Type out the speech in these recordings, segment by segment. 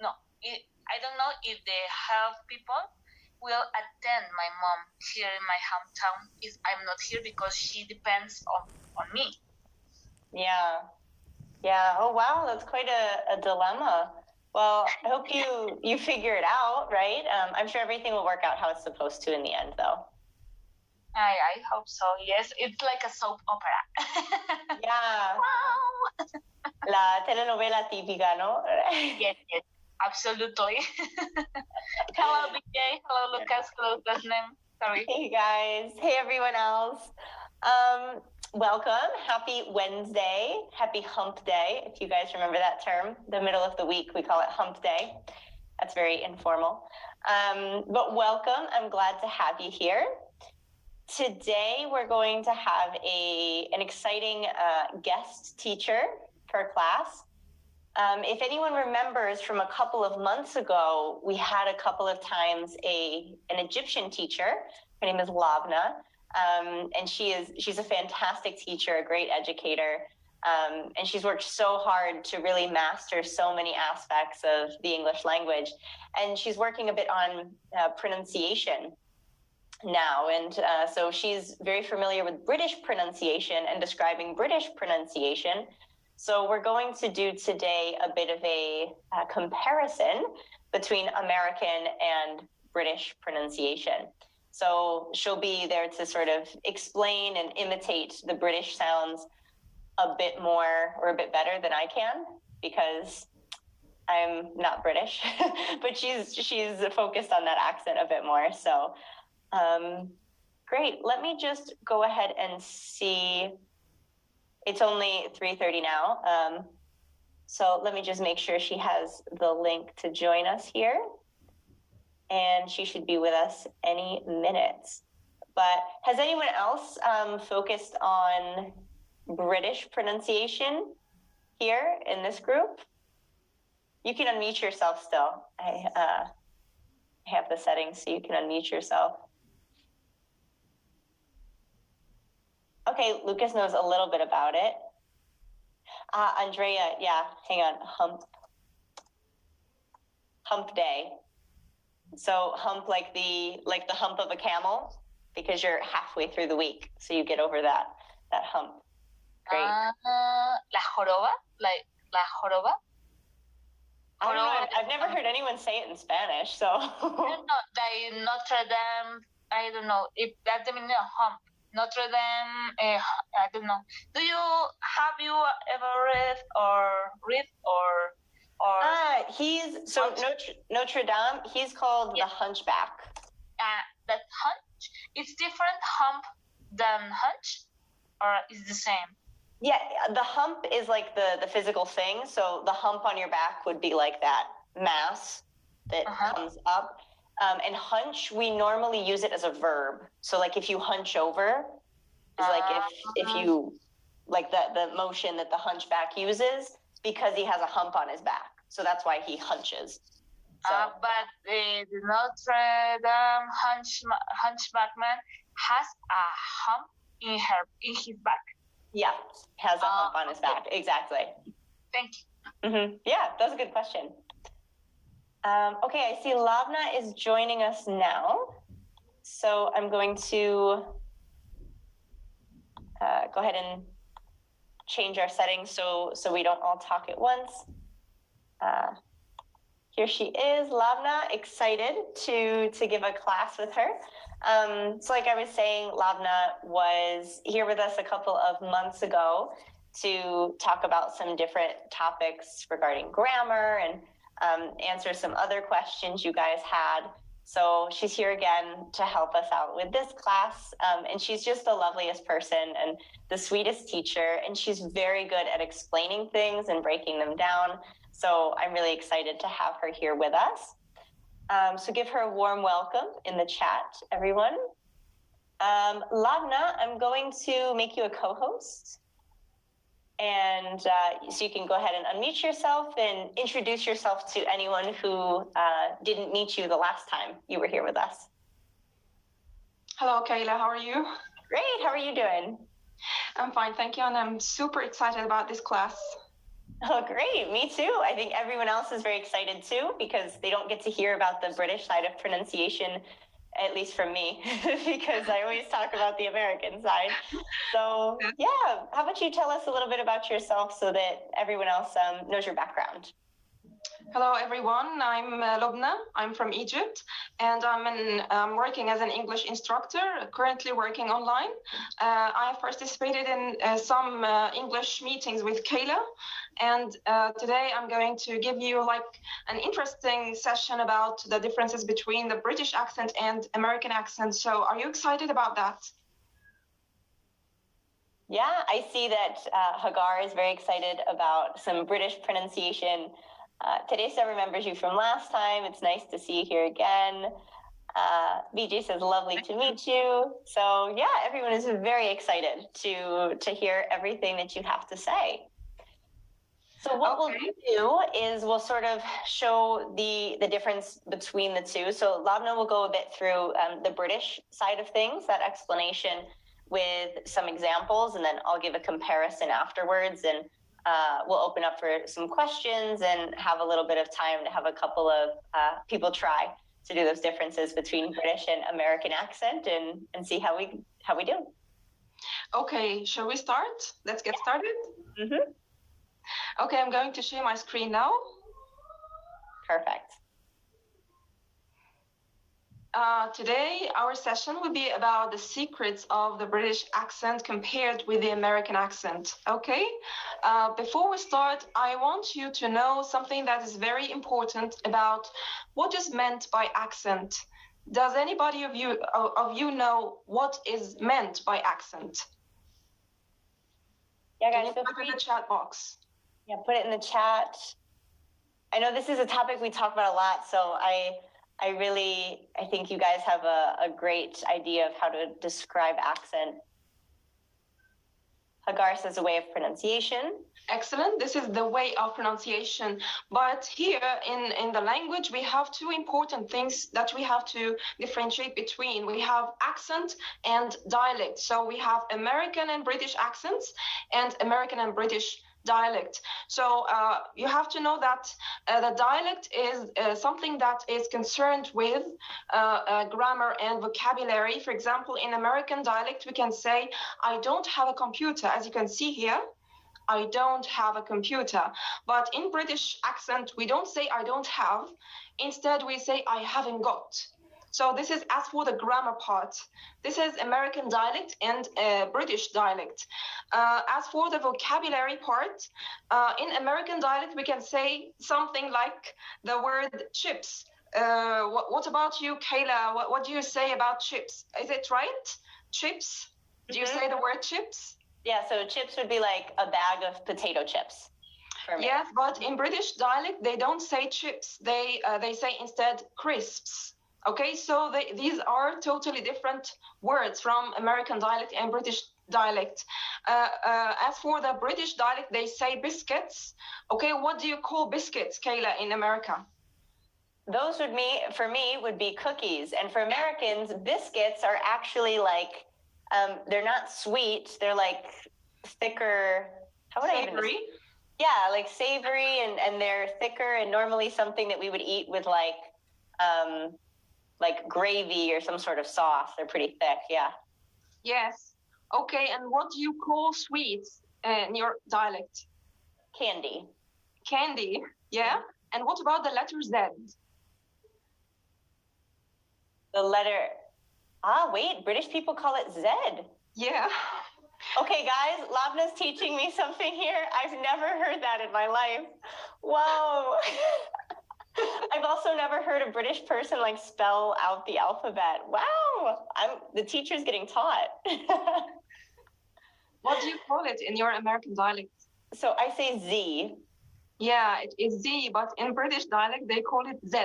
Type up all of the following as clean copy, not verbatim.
no, I don't know if the health people will attend my mom here in my hometown if I'm not here, because she depends on me. Yeah. Oh wow, that's quite a dilemma. Well, I hope you figure it out, right? I'm sure everything will work out how it's supposed to in the end, though. I hope so. Yes, it's like a soap opera. Yeah. Wow. La telenovela típica, ¿no? Yes, absolutely. Hello, BJ. Hello, Lucas. Hello, Desnem. Sorry. Hey, guys. Hey, everyone else. Welcome. Happy Wednesday. Happy Hump Day, if you guys remember that term. The middle of the week, we call it Hump Day. That's very informal. But welcome. I'm glad to have you here. Today, we're going to have an exciting guest teacher for class. If anyone remembers from a couple of months ago, we had a couple of times an Egyptian teacher. Her name is Lobna, and she's a fantastic teacher, a great educator, and she's worked so hard to really master so many aspects of the English language. And she's working a bit on pronunciation now, and so she's very familiar with British pronunciation and describing British pronunciation. So we're going to do today a bit of a comparison between American and British pronunciation. So she'll be there to sort of explain and imitate the British sounds a bit more or a bit better than I can, because I'm not British, but she's focused on that accent a bit more. So great. Let me just go ahead and see. It's only 3:30 now, so let me just make sure she has the link to join us here, and she should be with us any minute. But has anyone else focused on British pronunciation here in this group? You can unmute yourself still. I have the settings so you can unmute yourself. Okay, Lucas knows a little bit about it. Andrea, yeah, hang on, hump day. So hump like the hump of a camel, because you're halfway through the week, so you get over that hump. Great. La joroba, like la joroba. I don't know. I've never heard anyone say it in Spanish, so. I don't know, like Notre Dame. I don't know if that's the meaning of hump. Notre Dame, I don't know. Have you ever read Notre Dame, he's called the Hunchback. That hunch, it's different hump than hunch, or is the same? Yeah, the hump is like the physical thing. So the hump on your back would be like that mass that comes up. And hunch, we normally use it as a verb. So like if you hunch over, is like if you, like the motion that the hunchback uses, because he has a hump on his back. So that's why he hunches. So. But the Notre Dame hunchback man has a hump in his back. Yeah, has a hump on his back. Exactly. Thank you. Mm-hmm. Yeah, that's a good question. Okay, I see Lobna is joining us now. So I'm going to go ahead and change our settings so we don't all talk at once. Here she is, Lobna, excited to give a class with her. So like I was saying, Lobna was here with us a couple of months ago to talk about some different topics regarding grammar and answer some other questions you guys had. So she's here again to help us out with this class. And she's just the loveliest person and the sweetest teacher. And she's very good at explaining things and breaking them down. So I'm really excited to have her here with us. So give her a warm welcome in the chat, everyone. Lobna, I'm going to make you a co-host. And so you can go ahead and unmute yourself and introduce yourself to anyone who didn't meet you the last time you were here with us. Hello, Kayla. How are you? Great. How are you doing? I'm fine, thank you. And I'm super excited about this class. Oh, great. Me too. I think everyone else is very excited too, because they don't get to hear about the British side of pronunciation, at least from me, because I always talk about the American side. So yeah, how about you tell us a little bit about yourself so that everyone else knows your background? Hello, everyone. I'm Lobna. I'm from Egypt, and I'm working as an English instructor, currently working online. I have participated in some English meetings with Kayla, and today I'm going to give you like an interesting session about the differences between the British accent and American accent. So are you excited about that? Yeah, I see that Hagar is very excited about some British pronunciation. Teresa remembers you from last time. It's nice to see you here again. BJ says, lovely to meet you. So yeah, everyone is very excited to hear everything that you have to say. So what we'll do is we'll sort of show the difference between the two. So Lobna will go a bit through the British side of things, that explanation with some examples, and then I'll give a comparison afterwards, and we'll open up for some questions and have a little bit of time to have a couple of people try to do those differences between British and American accent and see how we do. Okay, shall we start? Let's get started. Mm-hmm. Okay, I'm going to share my screen now. Perfect. Today, our session will be about the secrets of the British accent compared with the American accent. Okay? Before we start, I want you to know something that is very important about what is meant by accent. Does anybody of you know what is meant by accent? Yeah, guys, put it in the chat box. Yeah, put it in the chat. I know this is a topic we talk about a lot, so I think you guys have a great idea of how to describe accent. Hagar says a way of pronunciation. Excellent. This is the way of pronunciation. But here in the language, we have two important things that we have to differentiate between. We have accent and dialect. So we have American and British accents and American and British dialect. So you have to know that the dialect is something that is concerned with grammar and vocabulary. For example, in American dialect, we can say, I don't have a computer. As you can see here, I don't have a computer. But in British accent, we don't say I don't have. Instead, we say I haven't got. So this is as for the grammar part. This is American dialect and British dialect. As for the vocabulary part, in American dialect, we can say something like the word chips. What about you, Kayla? What do you say about chips? Is it right? Chips? Do you say the word chips? Yeah, so chips would be like a bag of potato chips. Yes, but in British dialect, they don't say chips. They say instead crisps. Okay, so these are totally different words from American dialect and British dialect. As for the British dialect, they say biscuits. Okay, what do you call biscuits, Kayla, in America? Those for me would be cookies. And for Americans, biscuits are actually like, they're not sweet. They're like thicker. How would savory? I even? Yeah, like savory, and they're thicker, and normally something that we would eat with like gravy or some sort of sauce. They're pretty thick, yeah. Yes. Okay, and what do you call sweets in your dialect? Candy. Candy, yeah. And what about the letter Z? The letter... wait, British people call it Z. Yeah. Okay, guys, Lobna's teaching me something here. I've never heard that in my life. Whoa. I've also never heard a British person like spell out the alphabet. Wow, the teacher's getting taught. What do you call it in your American dialect? So I say Z. Yeah, it is Z, but in British dialect, they call it Z.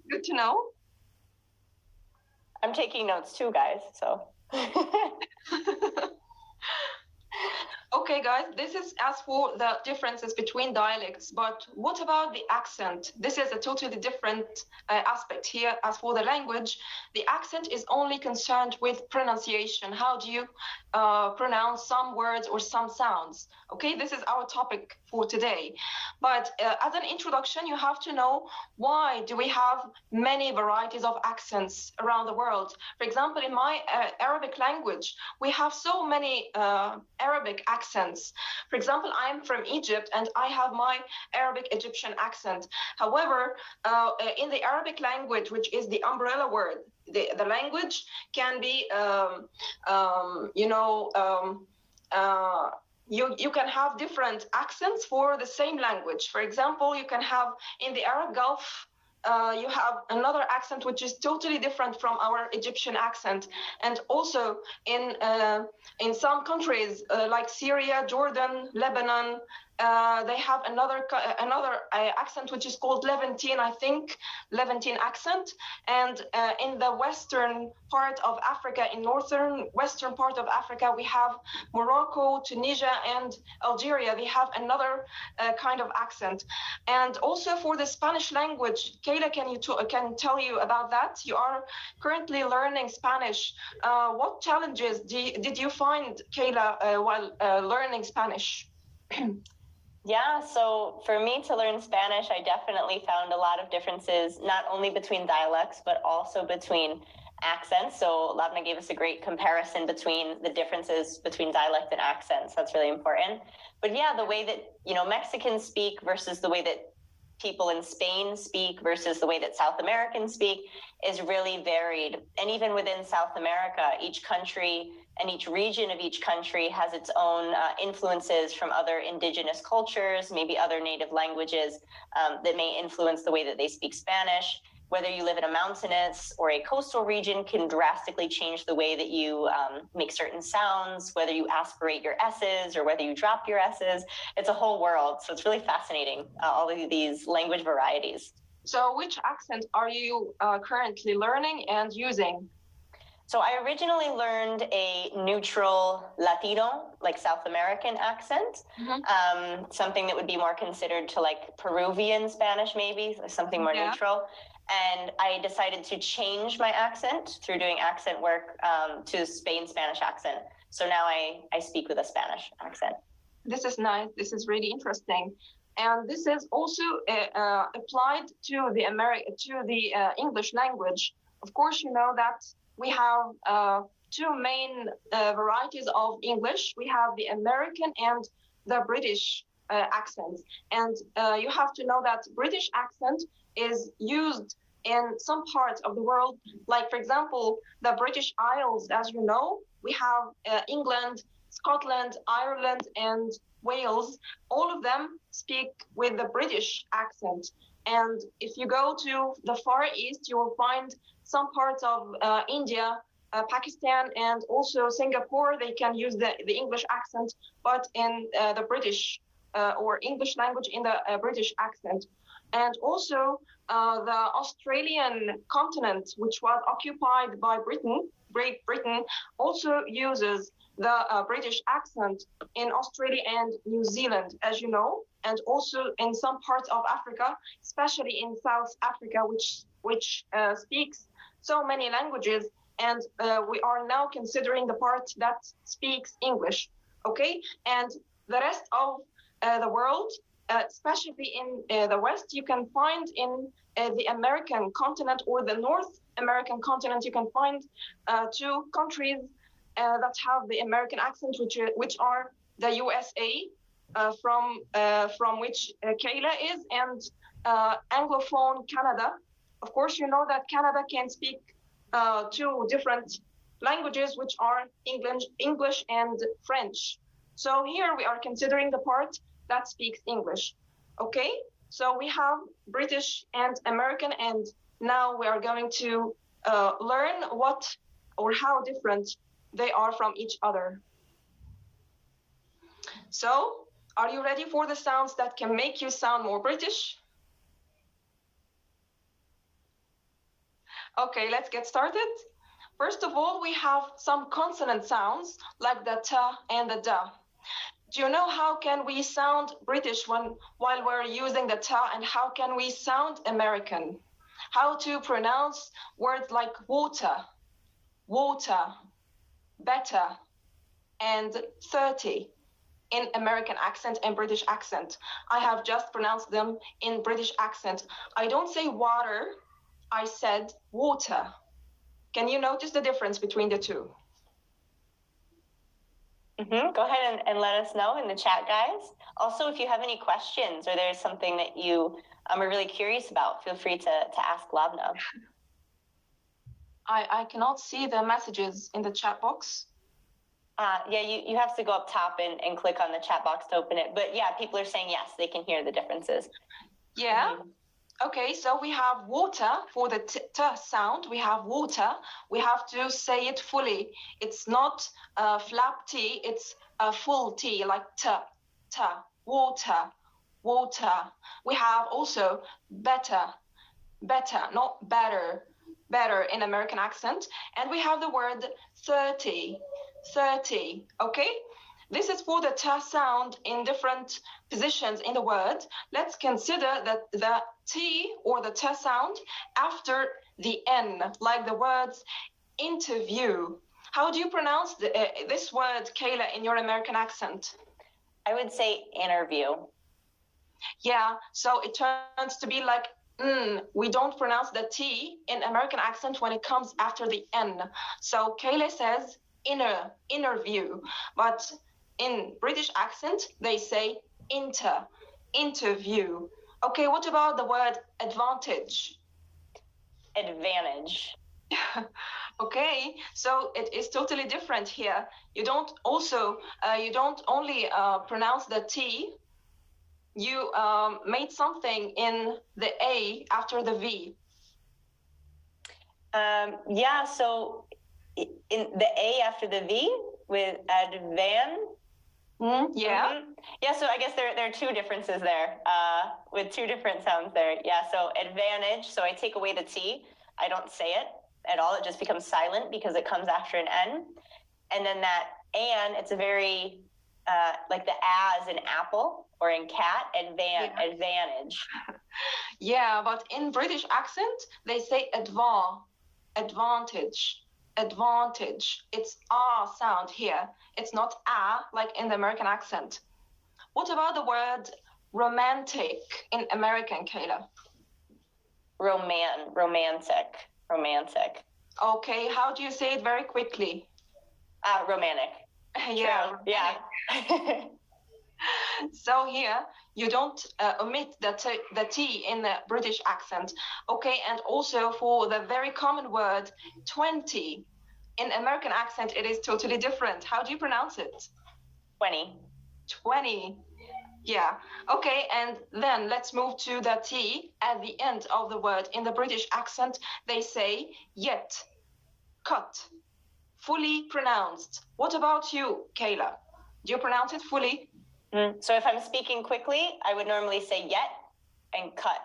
Good to know. I'm taking notes too, guys, so. Okay, guys, this is as for the differences between dialects, but what about the accent? This is a totally different aspect here. As for the language, the accent is only concerned with pronunciation. How do you pronounce some words or some sounds? Okay, this is our topic for today. But as an introduction, you have to know why do we have many varieties of accents around the world. For example, in my Arabic language, we have so many Arabic accents. For example, I'm from Egypt and I have my Arabic Egyptian accent. However, in the Arabic language, which is the umbrella word, the language can be, you can have different accents for the same language. For example, you can have in the Arab Gulf, you have another accent which is totally different from our Egyptian accent, and also in some countries like Syria, Jordan, Lebanon, they have another accent which is called Levantine, I think, Levantine accent. And in the western part of Africa, in northern western part of Africa, we have Morocco, Tunisia, and Algeria. They have another kind of accent. And also for the Spanish language, Kayla, can tell you about that? You are currently learning Spanish. What challenges did you find, Kayla, while learning Spanish? Yeah, so for me to learn Spanish, I definitely found a lot of differences, not only between dialects, but also between accents. So Lobna gave us a great comparison between the differences between dialect and accents. That's really important. But yeah, the way that, Mexicans speak versus the way that people in Spain speak versus the way that South Americans speak is really varied. And even within South America, each country and each region of each country has its own influences from other indigenous cultures, maybe other native languages that may influence the way that they speak Spanish. Whether you live in a mountainous or a coastal region can drastically change the way that you make certain sounds, whether you aspirate your S's or whether you drop your S's. It's a whole world. So it's really fascinating, all of these language varieties. So which accent are you currently learning and using? So I originally learned a neutral Latino, like South American accent, something that would be more considered to like Peruvian Spanish, maybe something more neutral. And I decided to change my accent through doing accent work to Spain Spanish accent. So now I speak with a Spanish accent. This is nice. This is really interesting. And this is also applied to the English language. Of course, you know that we have two main varieties of English. We have the American and the British accents. And you have to know that British accent is used in some parts of the world. Like, for example, the British Isles, as you know, we have England, Scotland, Ireland, and Wales. All of them speak with the British accent. And if you go to the Far East, you will find some parts of India, Pakistan, and also Singapore. They can use the English accent, but in the British or English language in the British accent. And also the Australian continent, which was occupied by Great Britain, also uses the British accent in Australia and New Zealand, as you know, and also in some parts of Africa, especially in South Africa, which speaks so many languages. And we are now considering the part that speaks English, okay? And the rest of the world, especially in the West, you can find in the American continent or the North American continent, you can find two countries that have the American accent, which are the USA, from which Kayla is, and Anglophone Canada. Of course, you know that Canada can speak two different languages, which are English and French. So here we are considering the part that speaks English. Okay, so we have British and American, and now we are going to learn what or how different they are from each other. So, are you ready for the sounds that can make you sound more British? Okay, let's get started. First of all, we have some consonant sounds like the ta and the da. Do you know how can we sound British while we're using the ta, and how can we sound American? How to pronounce words like water, better, and 30 in American accent and British accent. I have just pronounced them in British accent. I don't say water, I said water. Can you notice the difference between the two? Go ahead and let us know in the chat, guys. Also, if you have any questions or there's something that you are really curious about, feel free to ask Lobna. I cannot see the messages in the chat box. Yeah, you have to go up top and click on the chat box to open it. But yeah, people are saying yes, they can hear the differences. Yeah. Okay, so we have water for the t sound. We have water. We have to say it fully. It's not a flap T, it's a full T, like water. We have also better, not better in American accent. And we have the word 30, okay? This is for the ta sound in different positions in the word. Let's consider that the T or the ta sound after the N, like the words interview. How do you pronounce this word, Kayla, in your American accent? I would say interview. Yeah, so it turns to be like we don't pronounce the T in American accent when it comes after the N. So Kayla says interview, but in British accent, they say interview. Okay, what about the word advantage? Advantage. Okay, so it is totally different here. You don't only pronounce the T, you made something in the A after the V. Yeah, so in the A after the V with advan. Yeah. Yeah, so I guess there are two differences there with two different sounds there. Yeah, so advantage, so I take away the T. I don't say it at all. It just becomes silent because it comes after an N. And then that and, it's a very, like the as in apple or in cat, advantage. Yeah, but in British accent, they say advantage. It's a sound here. It's not a like in the American accent. What about the word romantic in American, Kayla? Romantic. Okay, how do you say it very quickly? Romantic. Yeah. Yeah. So here you don't omit the T in the British accent. Okay, and also for the very common word 20 in American accent, it is totally different. How do you pronounce it? 20. Yeah. Okay, and then let's move to the T at the end of the word. In the British accent, they say yet, cut, fully pronounced. What about you, Kayla? Do you pronounce it fully? So if I'm speaking quickly, I would normally say yet and cut.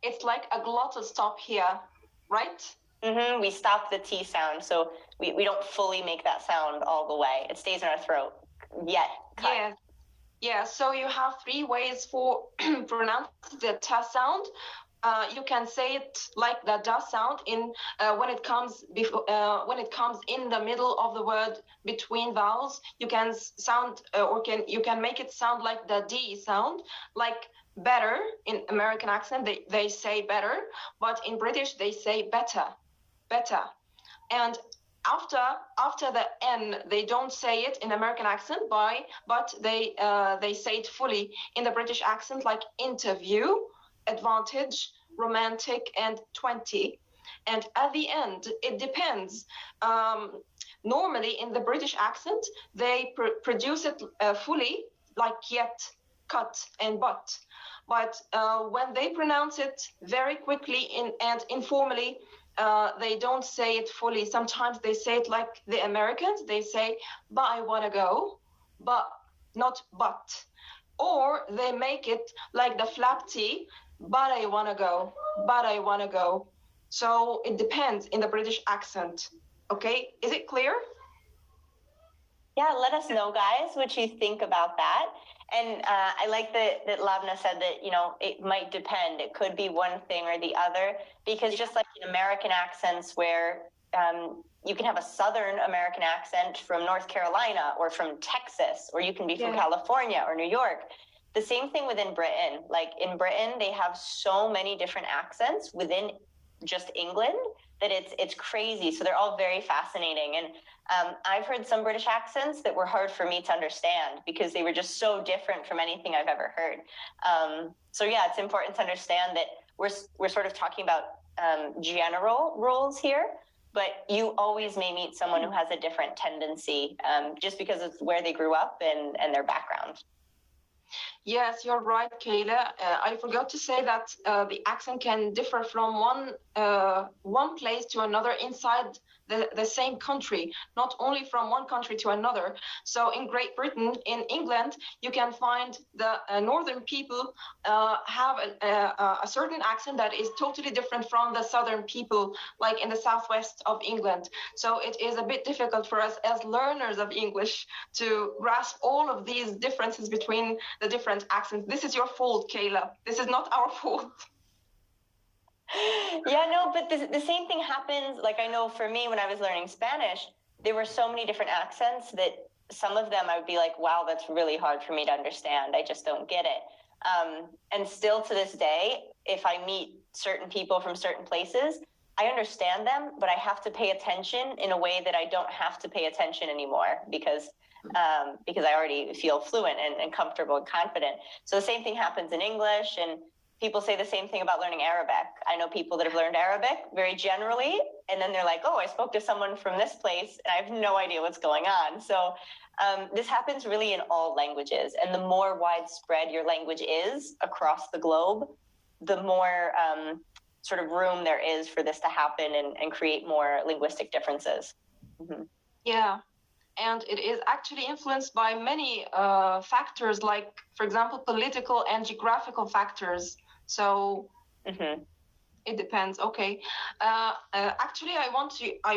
It's like a glottal stop here, right? We stop the T sound, so we don't fully make that sound all the way. It stays in our throat. Yet, cut. Yeah, so you have three ways for pronounce the ta sound. You can say it like the da sound in when it comes in the middle of the word between vowels. You can sound you can make it sound like the D sound, like better in American accent. They say better, but in British they say better. And after the N, they don't say it in American accent, but they say it fully in the British accent, like interview, advantage, romantic, and 20. And at the end, it depends. Normally, in the British accent, they produce it fully, like yet, cut, and but. But when they pronounce it very quickly and informally, they don't say it fully. Sometimes they say it like the Americans. They say, but I want to go, but not but. Or they make it like the flap T, but I want to go. So it depends in the British accent. Okay, is it clear? Yeah, let us know, guys, what you think about that. And I like that Lobna said that, you know, it might depend. It could be one thing or the other, because just like in American accents where you can have a Southern American accent from North Carolina or from Texas, or you can be from California or New York. The same thing within Britain. Like in Britain, they have so many different accents within just England that it's crazy. So they're all very fascinating. And I've heard some British accents that were hard for me to understand because they were just so different from anything I've ever heard. So yeah, it's important to understand that we're sort of talking about general rules here, but you always may meet someone who has a different tendency just because of where they grew up and their background. Yes, you're right, Kayla. I forgot to say that the accent can differ from one place to another inside the same country, not only from one country to another. So in Great Britain, in England, you can find the northern people have a certain accent that is totally different from the southern people, like in the southwest of England. So it is a bit difficult for us as learners of English to grasp all of these differences between the different accents. This is your fault, Kayla. This is not our fault. Yeah, no, but the same thing happens. Like I know for me, when I was learning Spanish, there were so many different accents that some of them I would be like, wow, that's really hard for me to understand. I just don't get it. And still to this day, if I meet certain people from certain places, I understand them, but I have to pay attention in a way that I don't have to pay attention anymore because I already feel fluent and comfortable and confident. So the same thing happens in English, and people say the same thing about learning Arabic. I know people that have learned Arabic very generally, and then they're like, oh, I spoke to someone from this place, and I have no idea what's going on. So this happens really in all languages, and the more widespread your language is across the globe, the more sort of room there is for this to happen and create more linguistic differences. Mm-hmm. Yeah. And it is actually influenced by many factors, like, for example, political and geographical factors. So it depends. Okay. Actually, I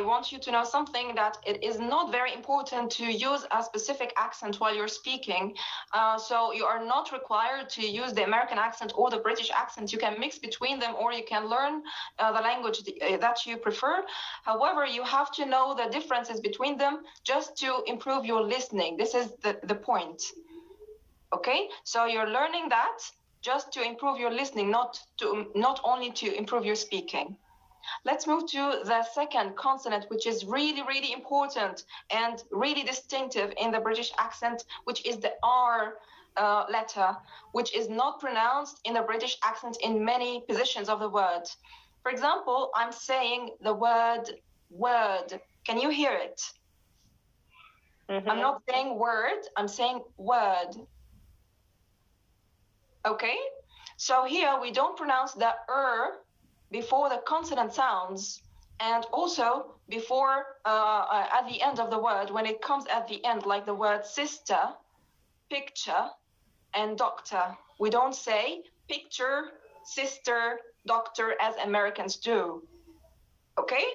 want you to know something, that it is not very important to use a specific accent while you're speaking. So you are not required to use the American accent or the British accent. You can mix between them, or you can learn the language that you prefer. However, you have to know the differences between them just to improve your listening. This is the point. Okay, so you're learning that just to improve your listening, not only to improve your speaking. Let's move to the second consonant, which is really, really important and really distinctive in the British accent, which is the R letter, which is not pronounced in the British accent in many positions of the word. For example, I'm saying the word word. Can you hear it? Mm-hmm. I'm not saying word, I'm saying word. Okay, so here we don't pronounce the before the consonant sounds, and also before at the end of the word, when it comes at the end, like the word sister, picture, and doctor. We don't say picture, sister, doctor as Americans do. Okay,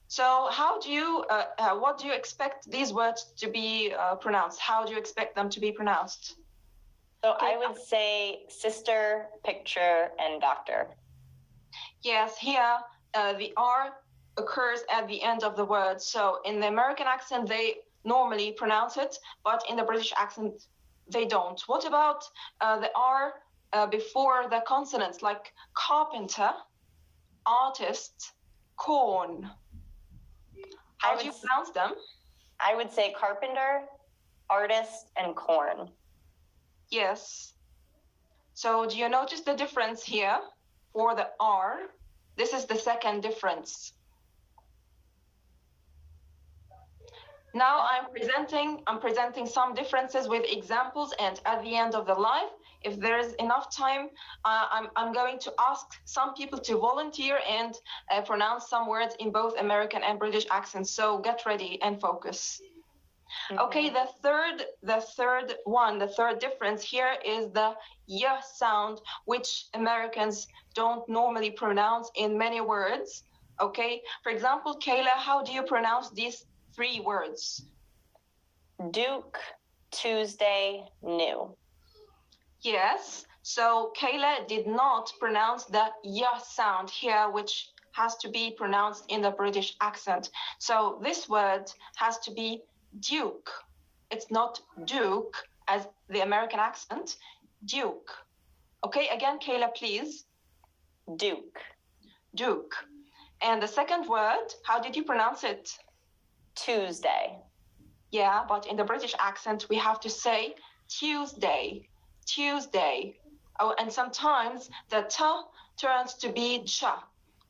so how do you what do you expect these words to be pronounced? How do you expect them to be pronounced? So I would say sister, picture, and doctor. Yes, here the R occurs at the end of the word. So in the American accent, they normally pronounce it, but in the British accent, they don't. What about the R before the consonants, like carpenter, artist, corn? How do you pronounce them? I would say carpenter, artist, and corn. Yes. So do you notice the difference here for the R? This is the second difference. Now I'm presenting some differences with examples, and at the end of the live, if there is enough time, I'm going to ask some people to volunteer and pronounce some words in both American and British accents. So get ready and focus. Mm-hmm. Okay, the third difference here is the y sound, which Americans don't normally pronounce in many words. Okay, for example, Kayla, how do you pronounce these three words? Duke, Tuesday, new. Yes. So Kayla did not pronounce the y sound here, which has to be pronounced in the British accent. So this word has to be Duke. It's not Duke as the American accent. Duke. Okay, again, Kayla, please. Duke. Duke. And the second word, how did you pronounce it? Tuesday. Yeah, but in the British accent, we have to say Tuesday. Tuesday. Oh, and sometimes the t turns to be ch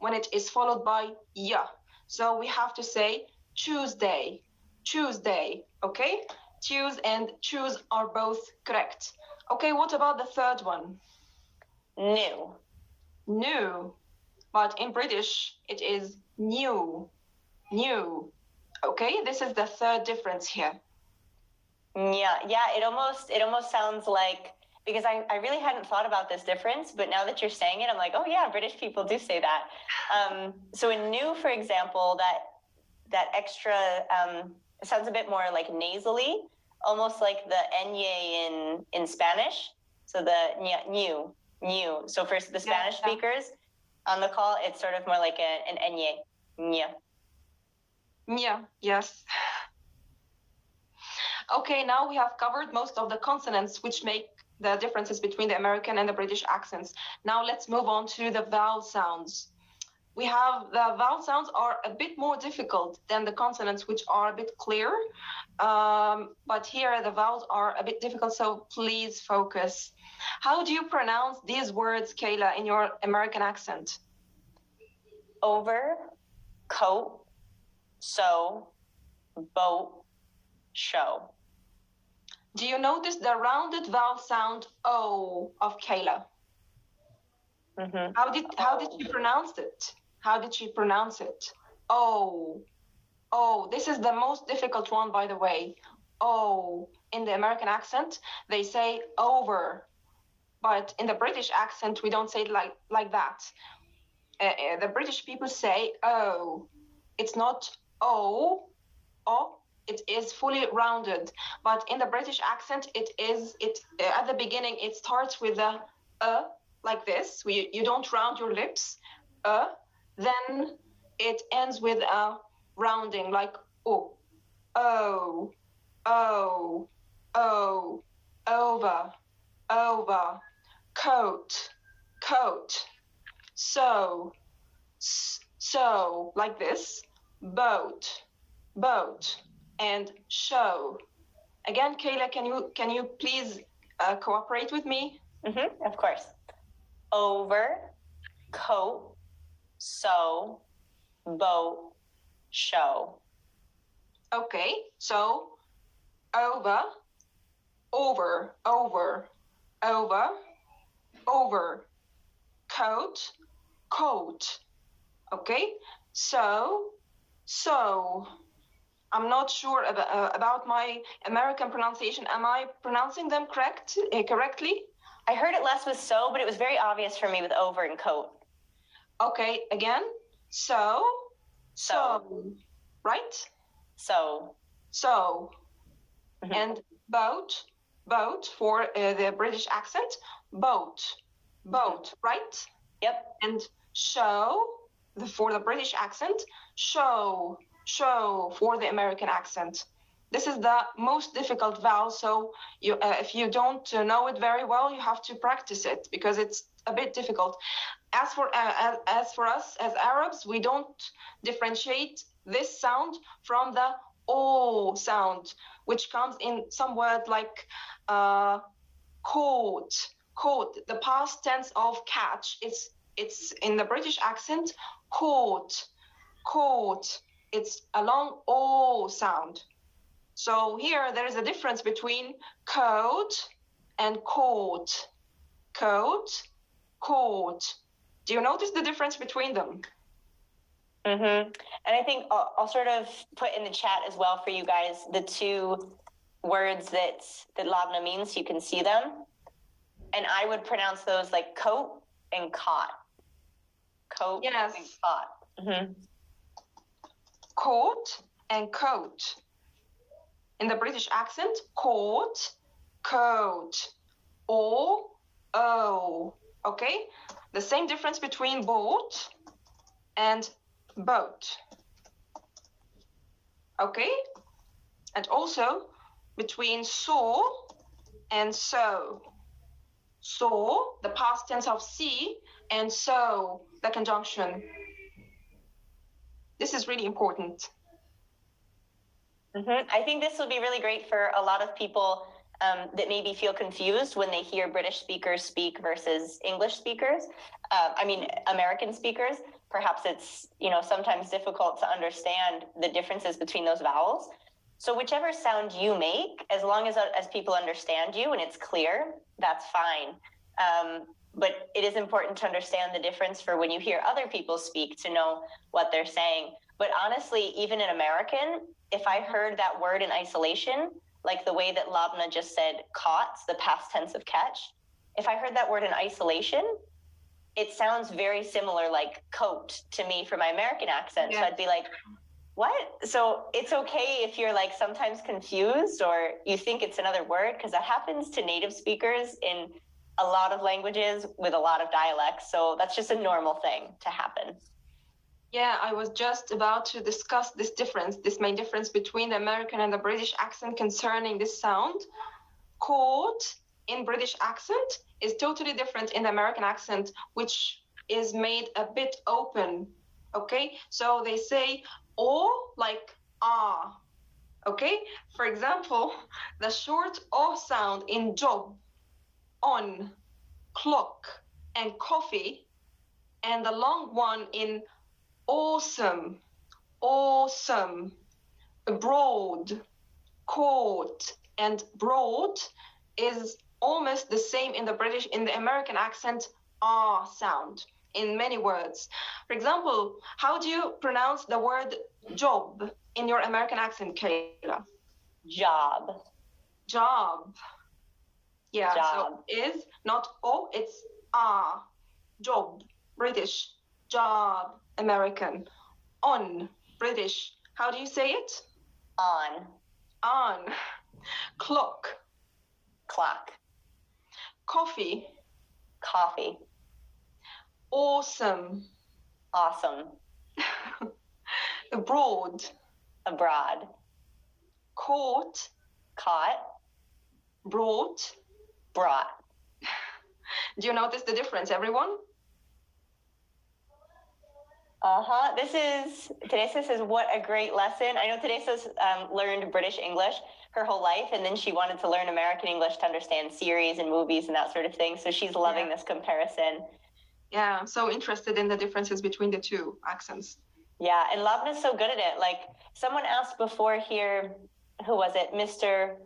when it is followed by y. So we have to say Tuesday. Tuesday. Okay? Choose and choose are both correct. Okay, what about the third one? New. New. But in British, it is new. New. Okay, this is the third difference here. Yeah, it almost sounds like, because I really hadn't thought about this difference, but now that you're saying it, I'm like, oh yeah, British people do say that. So in new, for example, that extra sounds a bit more like nasally, almost like the nye in Spanish. So the new. So for the Spanish speakers on the call, it's sort of more like an nye. Yeah, yes. Okay, now we have covered most of the consonants which make the differences between the American and the British accents. Now let's move on to the vowel sounds. We have the vowel sounds are a bit more difficult than the consonants, which are a bit clear. But here the vowels are a bit difficult, so please focus. How do you pronounce these words, Kayla, in your American accent? Over, coat, so, boat, show. Do you notice the rounded vowel sound O of Kayla? Mm-hmm. How did she pronounce it? How did she pronounce it? O. Oh, this is the most difficult one, by the way. O. In the American accent, they say over. But in the British accent, we don't say it like that. The British people say O. It's not O. It is fully rounded. But in the British accent, at the beginning, it starts with a like this. You don't round your lips. Then it ends with a rounding like O. O. O. O. Over. Over. Coat. Coat. So. So. Like this. Boat. Boat. And show. Again, Kayla, can you please cooperate with me? Mm-hmm, of course. Over, coat, so, boat, show. Okay, so over, over, over, over, over, coat, coat. Okay, so. I'm not sure about my American pronunciation. Am I pronouncing them correctly? I heard it last with so, but it was very obvious for me with over and coat. Okay, again. So. Right? So. Mm-hmm. And boat for the British accent. Boat, right? Yep. And show for the British accent. Show for the American accent. This is the most difficult vowel, so if you don't know it very well, you have to practice it because it's a bit difficult. As for us as Arabs, we don't differentiate this sound from the O sound, which comes in some word like coat. The past tense of catch. It's in the British accent. Coat. It's a long O sound. So here there is a difference between coat and coat. Coat. Do you notice the difference between them? Mm-hmm. And I think I'll sort of put in the chat as well for you guys the two words that Lobna means, so you can see them. And I would pronounce those like coat and cot. Coat and cot. Mm-hmm. Coat and coat. in the British accent, coat, coat, O, O, okay? The same difference between boat and boat, okay? And also between saw and so. Saw, the past tense of see, and so, the conjunction. This is really important. I think this will be really great for a lot of people that maybe feel confused when they hear British speakers speak versus English speakers. American speakers. Perhaps it's, sometimes difficult to understand the differences between those vowels. So whichever sound you make, as long as people understand you and it's clear, that's fine. But it is important to understand the difference for when you hear other people speak to know what they're saying. But honestly, even in American, if I heard that word in isolation, like the way that Lobna just said, caught, the past tense of catch, if I heard that word in isolation, it sounds very similar, like coat to me for my American accent. Yeah. So I'd be like, what? So it's okay if you're like sometimes confused or you think it's another word, because that happens to native speakers in a lot of languages with a lot of dialects. So that's just a normal thing to happen. Yeah, I was just about to discuss this main difference between the American and the British accent concerning this sound. Coat in British accent is totally different in the American accent, which is made a bit open. Okay, so they say O like ah. Okay, for example, the short O sound in job, on, clock, and coffee, and the long one in awesome, awesome, abroad, coat, and broad is almost the same in the American accent, ah sound in many words. For example, how do you pronounce the word job in your American accent, Kayla? Job. Job. Yeah, job. So is not O, it's ah. Job, British. Job, American. On, British. How do you say it? On. On. Clock. Clock. Coffee. Coffee. Awesome. Awesome. Abroad. Abroad. Caught. Caught. Brought. Brought. Do you notice the difference, everyone? Teresa says, what a great lesson. I know Teresa's learned British English her whole life, and then she wanted to learn American English to understand series and movies and that sort of thing. So she's loving this comparison. Yeah, I'm so interested in the differences between the two accents. Yeah, and Lobna's so good at it. Like someone asked before here, who was it? Mr.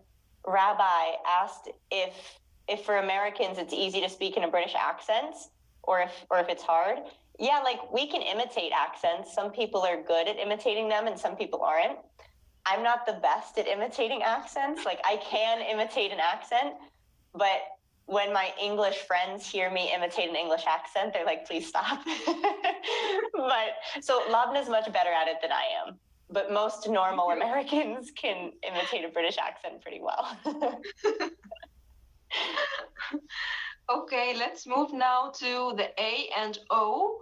Rabbi asked if for Americans it's easy to speak in a British accent or if it's hard. Yeah, like we can imitate accents. Some people are good at imitating them and some people aren't. I'm not the best at imitating accents. Like I can imitate an accent, but when my English friends hear me imitate an English accent, they're like, please stop. So Lobna's much better at it than I am. But most normal Americans can imitate a British accent pretty well. Okay, let's move now to the A and O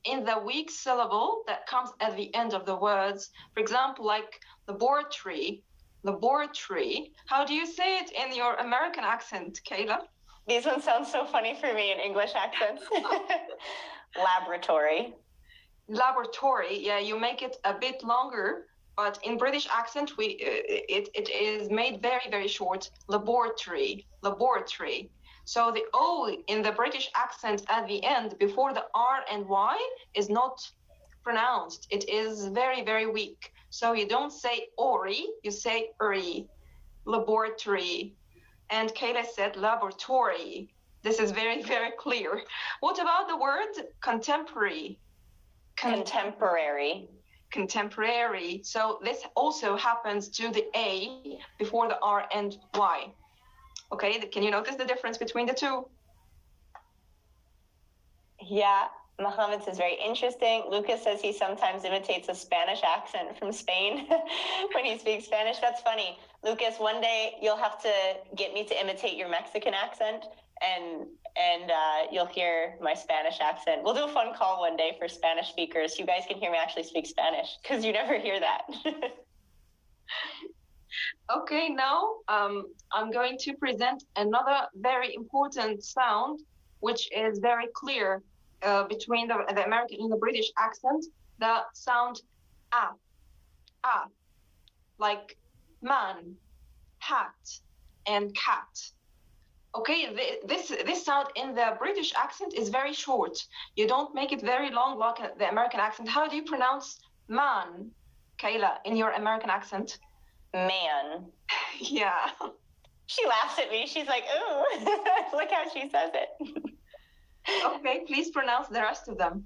in the weak syllable that comes at the end of the words. For example, like laboratory. How do you say it in your American accent, Kayla? These ones sound so funny for me in English accents. Laboratory. Yeah, you make it a bit longer, but in British accent, it is made very, very short. Laboratory. So the O in the British accent at the end before the R and Y is not pronounced. It is very, very weak. So you don't say ori, you say uri. Laboratory. And Kayla said laboratory. This is very, very clear. What about the word contemporary? Contemporary. So this also happens to the A before the R and Y. Okay, can you notice the difference between the two? Yeah, Mohammed says very interesting. Lucas says he sometimes imitates a Spanish accent from Spain when he speaks Spanish. That's funny. Lucas, one day you'll have to get me to imitate your Mexican accent, and you'll hear my Spanish accent. We'll do a fun call one day for Spanish speakers. You guys can hear me actually speak Spanish, because you never hear that. Okay, now I'm going to present another very important sound, which is very clear between the American and the British accent. The sound ah, like man, hat, and cat. Okay, this sound in the British accent is very short. You don't make it very long like the American accent. How do you pronounce man, Kayla, in your American accent? Man. Yeah. She laughs at me. She's like, ooh, look how she says it. Okay, please pronounce the rest of them.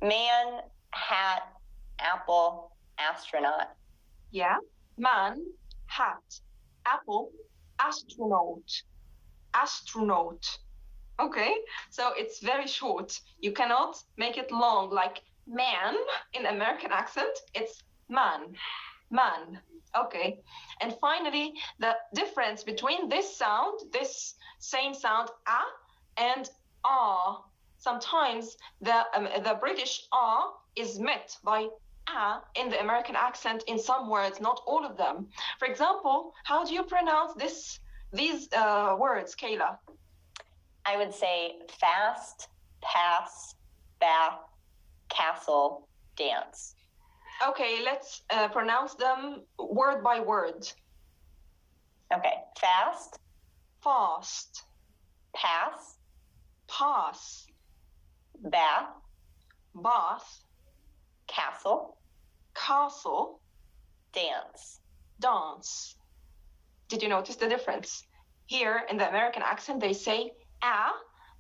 Man, hat, apple, astronaut. Yeah. Man, hat, apple, astronaut. Astronaut. Okay, so it's very short. You cannot make it long like man in American accent. It's man, man. Okay, and finally, the difference between this sound, this same sound ah and ah. Sometimes the British ah is met by ah in the American accent in some words, not all of them. For example, how do you pronounce these words, Kayla? I would say fast, pass, bath, castle, dance. Okay, let's pronounce them word by word. Okay, fast, Fast, pass, pass, bath, bath, castle, castle, dance. dance. Did you notice the difference? Here in the American accent, they say ah,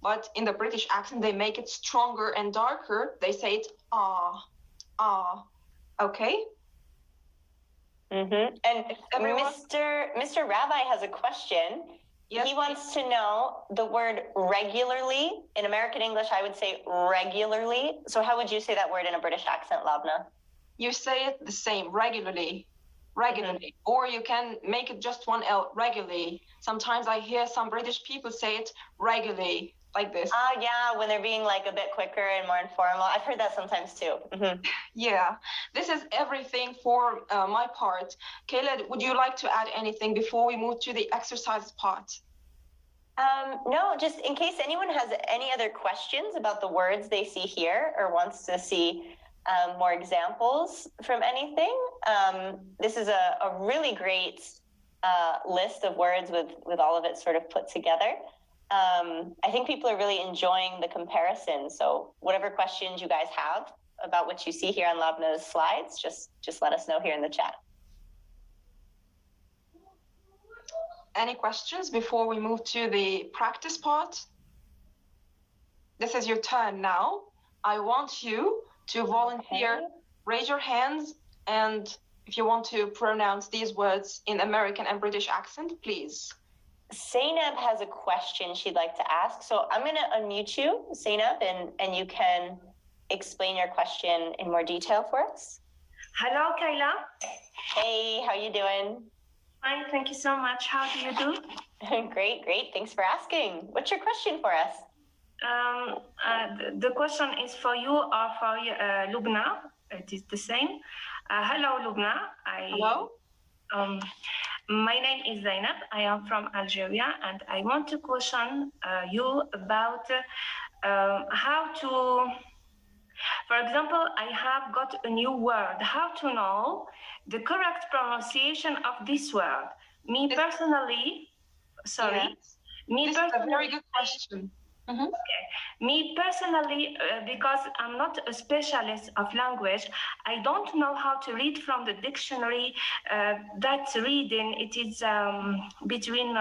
but in the British accent, they make it stronger and darker. They say it ah, ah. Okay? Mm-hmm. And Everyone? Mr. Rabbi has a question. Yes. He wants to know the word regularly. In American English, I would say regularly. So how would you say that word in a British accent, Lobna? You say it the same, regularly. Regularly. Or you can make it just one L, regularly. Sometimes I hear some British people say it regularly, like this. Yeah, when they're being like a bit quicker and more informal. I've heard that sometimes too. Mm-hmm. Yeah, this is everything for my part. Kayla, would you like to add anything before we move to the exercises part? No, just in case anyone has any other questions about the words they see here or wants to see more examples from anything. This is a really great list of words with all of it sort of put together. I think people are really enjoying the comparison. So whatever questions you guys have about what you see here on Lobna's slides, just let us know here in the chat. Any questions before we move to the practice part? This is your turn now. I want you to volunteer, raise your hands, and if you want to pronounce these words in American and British accent, please. Zainab has a question she'd like to ask. So I'm going to unmute you, Zainab, and you can explain your question in more detail for us. Hello, Kayla. Hey, how you doing? Fine, thank you so much. How do you do? Great. Thanks for asking. What's your question for us? The question is for you or for Lubna. It is the same. Hello, Lubna. Hello. My name is Zainab. I am from Algeria, and I want to question you about how to, for example, I have got a new word. How to know the correct pronunciation of this word? Me personally, sorry. Yes. This is a very good question. Mm-hmm. Okay. Me personally, because I'm not a specialist of language, I don't know how to read from the dictionary. That reading, it is between,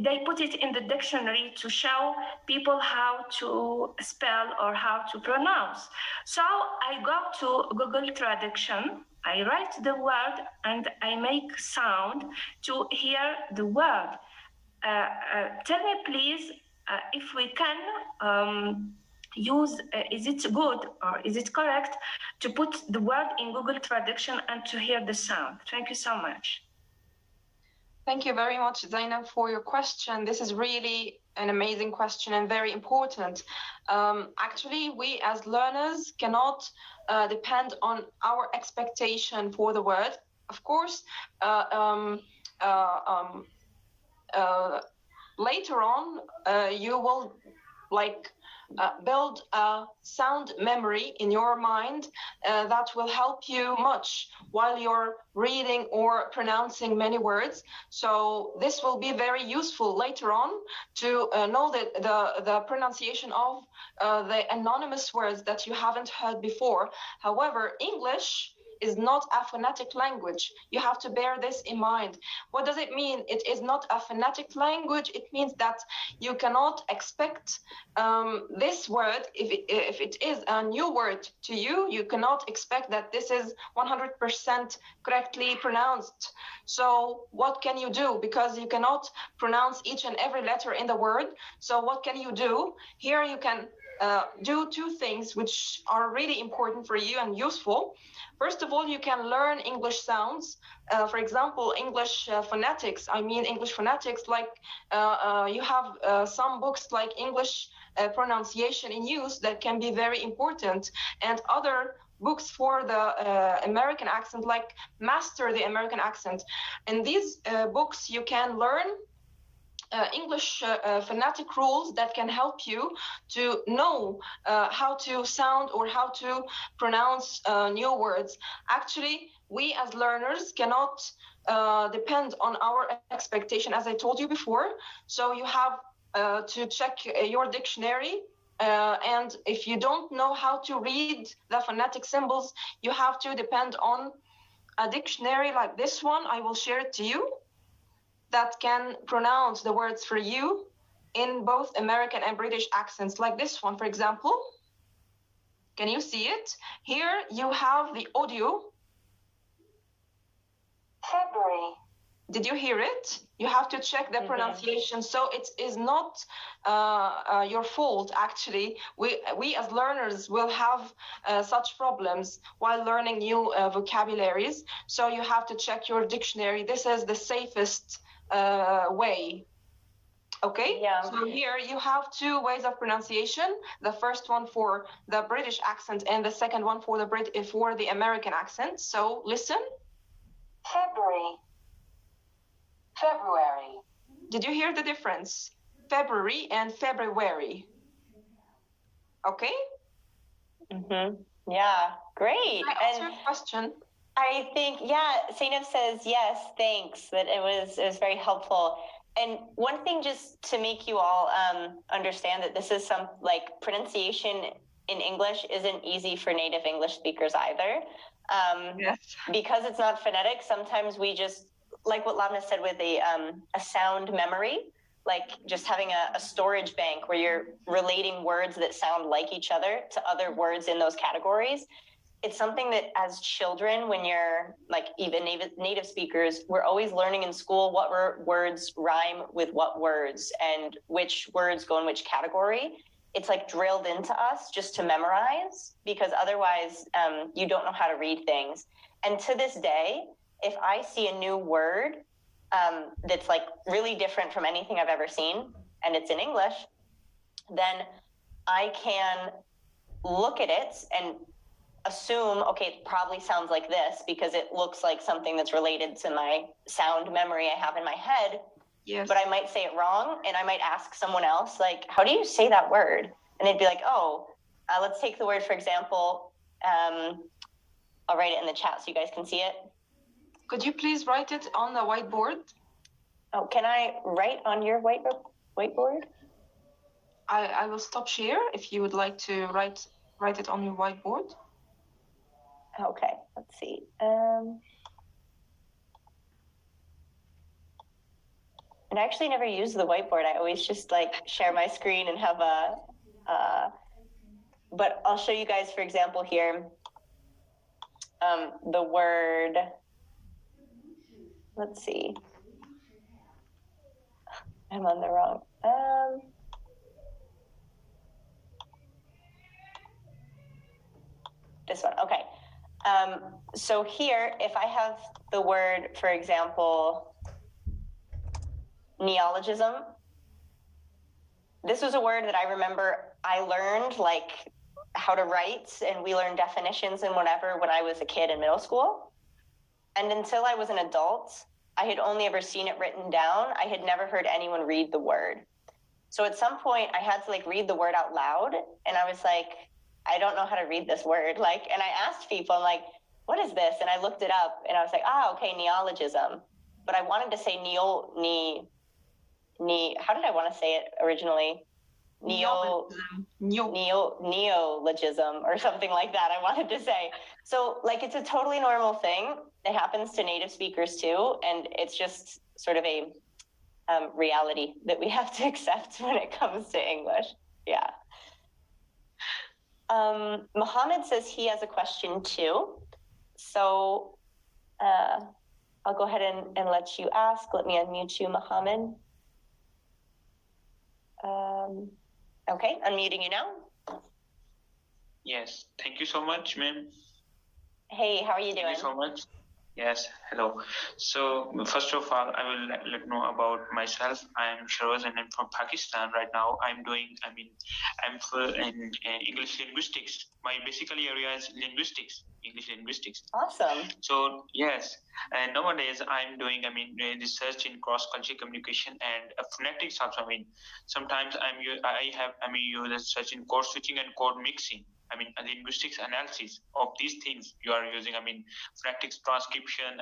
they put it in the dictionary to show people how to spell or how to pronounce. So I go to Google Traduction, I write the word and I make sound to hear the word. Tell me please, if we can is it good or is it correct to put the word in Google Traduction and to hear the sound? Thank you so much. Thank you very much, Zainab, for your question. This is really an amazing question and very important. Actually, we as learners cannot depend on our expectation for the word. Of course, later on, you will build a sound memory in your mind that will help you much while you're reading or pronouncing many words. So this will be very useful later on to know the pronunciation of the anonymous words that you haven't heard before. However, English is not a phonetic language. You have to bear this in mind. What does it mean? It is not a phonetic language. It means that you cannot expect this word, if it is a new word to you, you cannot expect that this is 100% correctly pronounced. So what can you do? Because you cannot pronounce each and every letter in the word. So what can you do? Here you can do two things which are really important for you and useful. First of all, you can learn English sounds. For example, English phonetics. I mean English phonetics, like you have some books like English pronunciation in use that can be very important, and other books for the American accent, like Master the American Accent. In these books, you can learn English phonetic rules that can help you to know how to sound or how to pronounce new words. Actually, we as learners cannot depend on our expectation, as I told you before. So you have to check your dictionary. And if you don't know how to read the phonetic symbols, you have to depend on a dictionary like this one. I will share it to you, that can pronounce the words for you in both American and British accents, like this one, for example. Can you see it? Here you have the audio. February. Did you hear it? You have to check the pronunciation. So it is not your fault, actually. We as learners will have such problems while learning new vocabularies. So you have to check your dictionary. This is the safest way. Okay, Yeah. So here you have two ways of pronunciation. The first one for the British accent and the second one for the American accent. So listen. February. Did you hear the difference? February and February. Okay? Yeah, great. Can I answer your question? I think, Zainab says yes, thanks. That it was very helpful. And one thing, just to make you all understand that this is some pronunciation in English isn't easy for native English speakers either. Yes. Because it's not phonetic, sometimes we just, like what Lobna said, with a sound memory, like just having a storage bank where you're relating words that sound like each other to other words in those categories. It's something that as children, when you're even native speakers, we're always learning in school what words rhyme with what words and which words go in which category. It's drilled into us just to memorize, because otherwise you don't know how to read things. And to this day, if I see a new word that's really different from anything I've ever seen, and it's in English, then I can look at it and assume, okay, it probably sounds like this because it looks like something that's related to my sound memory I have in my head. Yes. But I might say it wrong, and I might ask someone else, how do you say that word? And they'd be like, let's take the word, for example. I'll write it in the chat so you guys can see it. Could you please write it on the whiteboard? Oh, can I write on your whiteboard? I will stop share if you would like to write it on your whiteboard. Okay, let's see. And I actually never use the whiteboard. I always just share my screen and have but I'll show you guys, for example, here, the word, let's see. I'm on the wrong. This one, okay. So here, if I have the word, for example, neologism, this was a word that I remember I learned like how to write, and we learned definitions and whatever when I was a kid in middle school. And until I was an adult, I had only ever seen it written down. I had never heard anyone read the word. So at some point I had to like read the word out loud, and I was like, I don't know how to read this word. Like, and I asked people, I'm like, what is this? And I looked it up, and I was like, okay, neologism. But I wanted to say how did I want to say it originally? Neologism or something like that, I wanted to say. So like, it's a totally normal thing. It happens to native speakers too. And it's just sort of a reality that we have to accept when it comes to English. Yeah. Mohammed says he has a question too. So I'll go ahead and let you ask. Let me unmute you, Mohammed. Okay, unmuting you now. Yes, thank you so much, ma'am. Hey, how are you doing? Thank you so much. Yes, hello. So first of all, I will let you know about myself. I'm Shiroz and I'm from Pakistan right now. I'm full in English linguistics. My basically area is linguistics, English linguistics. Awesome. So yes, and nowadays I'm doing research in cross-cultural communication and phonetics also. Sometimes I use research in code switching and code mixing. Linguistics analysis of these things you are using. Phonetics transcription.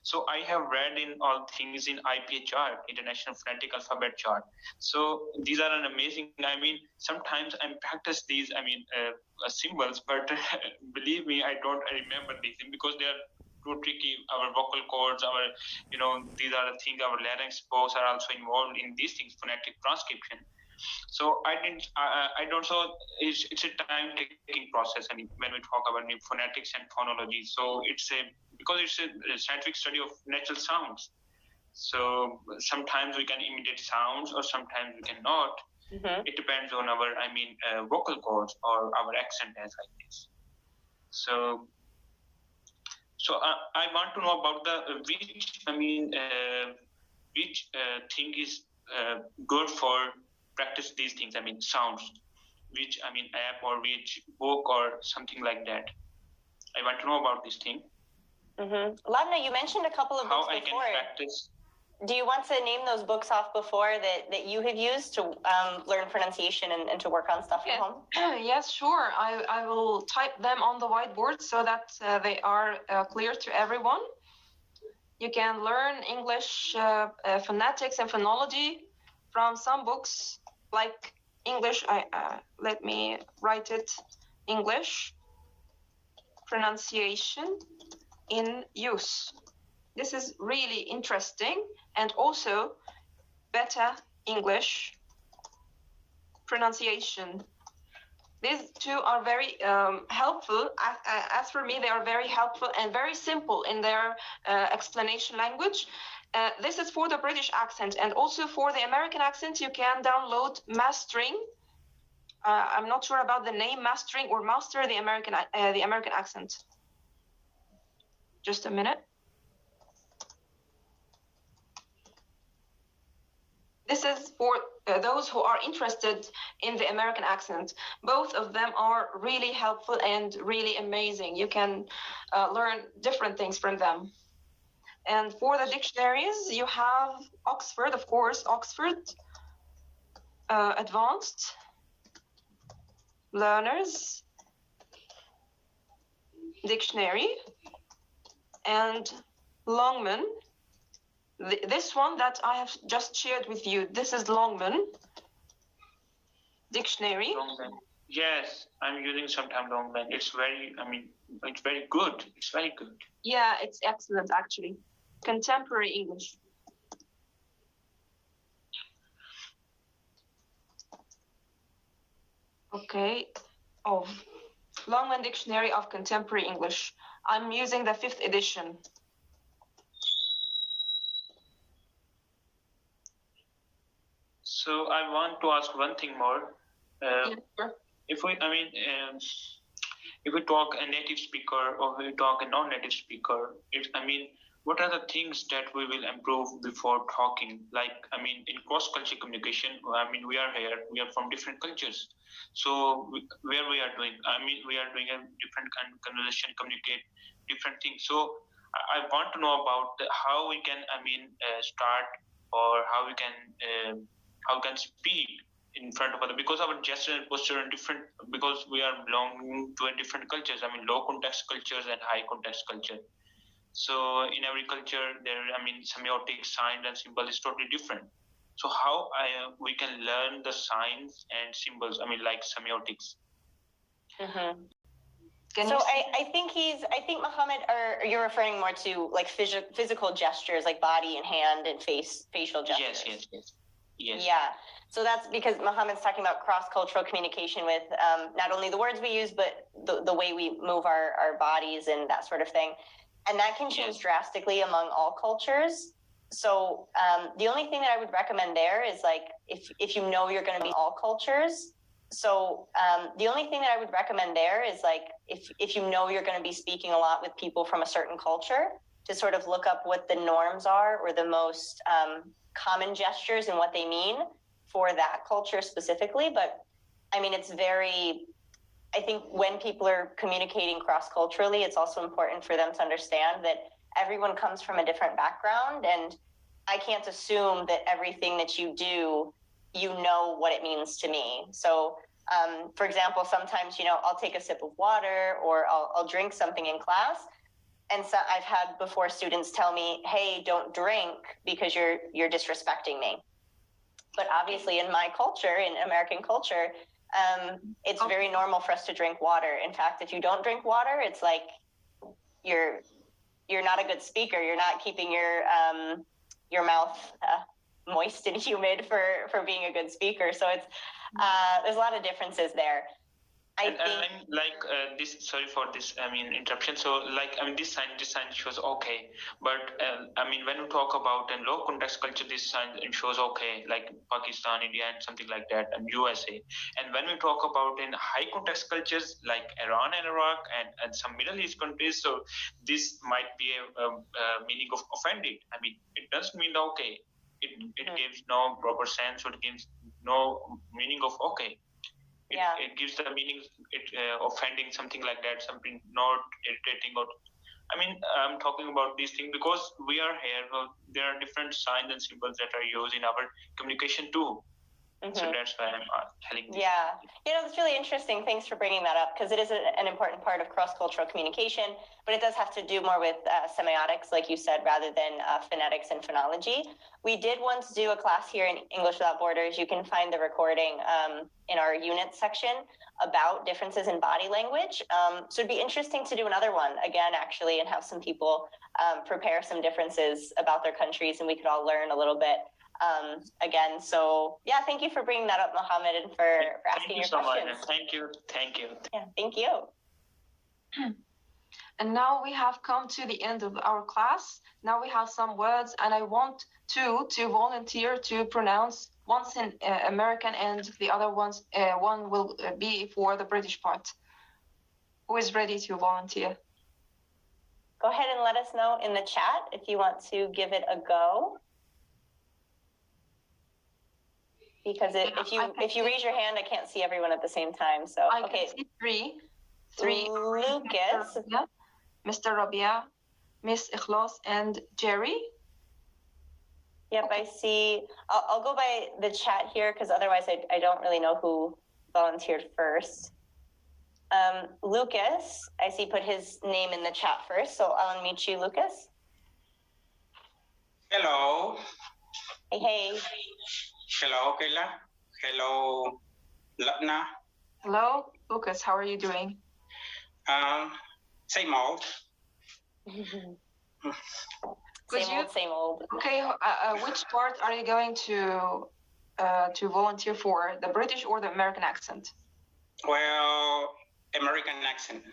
So I have read in all things in IPA chart, International Phonetic Alphabet Chart. So these are an amazing. Sometimes I practice these. Symbols, but believe me, I don't remember these things because they are too tricky. Our vocal cords, these are the things. Our larynx box are also involved in these things. Phonetic transcription. So I don't. So it's a time-taking process. When we talk about phonetics and phonology, so because it's a scientific study of natural sounds. So sometimes we can imitate sounds, or sometimes we cannot. Mm-hmm. It depends on our vocal cords or our accent as like this. So I want to know about the which thing is good for practice these things. Sounds, which app or which book or something like that. I want to know about this thing. Mm-hmm. Lobna, you mentioned a couple of books before. How I can practice. Do you want to name those books off before that you have used to learn pronunciation and to work on stuff at home? Yes, sure. I will type them on the whiteboard so that they are clear to everyone. You can learn English phonetics and phonology from some books like English. Let me write it. English pronunciation in use. This is really interesting, and also better English pronunciation. These two are very helpful. As for me, they are very helpful and very simple in their explanation language. This is for the British accent, and also for the American accent, you can download Mastering. I'm not sure about the name Mastering or Master the American accent. Just a minute. This is for those who are interested in the American accent. Both of them are really helpful and really amazing. You can learn different things from them. And for the dictionaries, you have Oxford, of course, Oxford Advanced Learners Dictionary, and Longman. This one that I have just shared with you, this is Longman Dictionary. Longman. Yes, I'm using sometimes Longman. It's very, it's very good. It's very good. Yeah, it's excellent, actually. Contemporary English. Okay. Oh, Longman Dictionary of Contemporary English. I'm using the 5th edition. So I want to ask one thing more. Sure. If we, if we talk a native speaker or we talk a non-native speaker, what are the things that we will improve before talking? Like, in cross-cultural communication, we are here, we are from different cultures. So where we are doing, we are doing a different kind of conversation, communicate different things. So I want to know about how we can, start, or how we can speak in front of others, because our gesture and posture are different, because we are belonging to a different cultures. Low context cultures and high context culture. So in every culture, there, semiotic, signs and symbols is totally different. So how we can learn the signs and symbols, like semiotics? Mm-hmm. So I think Mohammed, or you're referring more to like physical gestures, like body and hand and facial gestures. Yes. Yeah. So that's because Mohammed's talking about cross-cultural communication with not only the words we use, but the way we move our bodies and that sort of thing. And that can change drastically among all cultures. So the only thing that I would recommend there is like, if you know you're going to be all cultures. So the only thing that I would recommend there is like, if you know you're going to be speaking a lot with people from a certain culture, to sort of look up what the norms are, or the most common gestures and what they mean for that culture specifically. But it's I think when people are communicating cross-culturally, it's also important for them to understand that everyone comes from a different background, and I can't assume that everything that you do, you know what it means to me. So, for example, sometimes, I'll take a sip of water, or I'll drink something in class. And so I've had before students tell me, hey, don't drink because you're disrespecting me. But obviously in my culture, in American culture, it's very normal for us to drink water. In fact, if you don't drink water, it's like you're not a good speaker. You're not keeping your mouth moist and humid for being a good speaker. So it's there's a lot of differences there. I think this. Sorry for this. Interruption. So this sign shows okay, but when we talk about a low context culture, this sign shows okay, like Pakistan, India, and something like that, and USA. And when we talk about in high context cultures like Iran and Iraq and some Middle East countries, so this might be a meaning of offended. It doesn't mean okay. It gives no proper sense, or it gives no meaning of okay. It gives the meaning, offending, something like that, something not irritating. Or I'm talking about these things because we are here. There are different signs and symbols that are used in our communication too. Mm-hmm. So that's why I'm telling this. Yeah, it's really interesting. Thanks for bringing that up, because it is an important part of cross-cultural communication, but it does have to do more with semiotics, like you said, rather than phonetics and phonology. We did once do a class here in English Without Borders. You can find the recording in our units section about differences in body language. So it'd be interesting to do another one again, actually, and have some people prepare some differences about their countries, and we could all learn a little bit again. So yeah, thank you for bringing that up, Mohammed, and for asking your questions. Thank you. Yeah, thank you. And now we have come to the end of our class. Now we have some words, and I want to volunteer to pronounce once in American and the other one will be for the British part. Who is ready to volunteer? Go ahead and let us know in the chat if you want to give it a go. Because if you raise your hand, I can't see everyone at the same time. So I can see three. Lucas, Mr. Rabia, Miss Ikhlas, and Jerry. Yep, okay. I see. I'll go by the chat here, because otherwise I don't really know who volunteered first. Lucas, I see, put his name in the chat first, so I'll unmute you, Lucas. Hello. Hey. Hello, Kayla. Hello, Lobna. Hello, Lucas. How are you doing? Same old. Same old. Okay. Which part are you going to volunteer for? The British or the American accent? Well, American accent.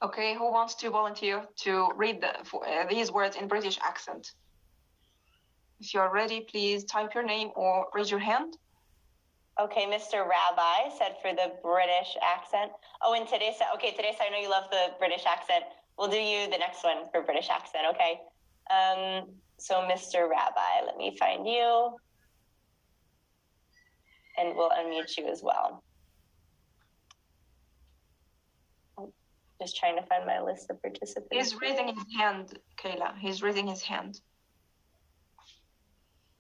Okay. Who wants to volunteer to read these words in British accent? If you're ready, please type your name or raise your hand. Okay, Mr. Rabbi said for the British accent. Oh, and Teresa. Okay, Teresa, I know you love the British accent. We'll do you the next one for British accent, okay? So Mr. Rabbi, let me find you. And we'll unmute you as well. Just trying to find my list of participants. He's raising his hand, Kayla. He's raising his hand.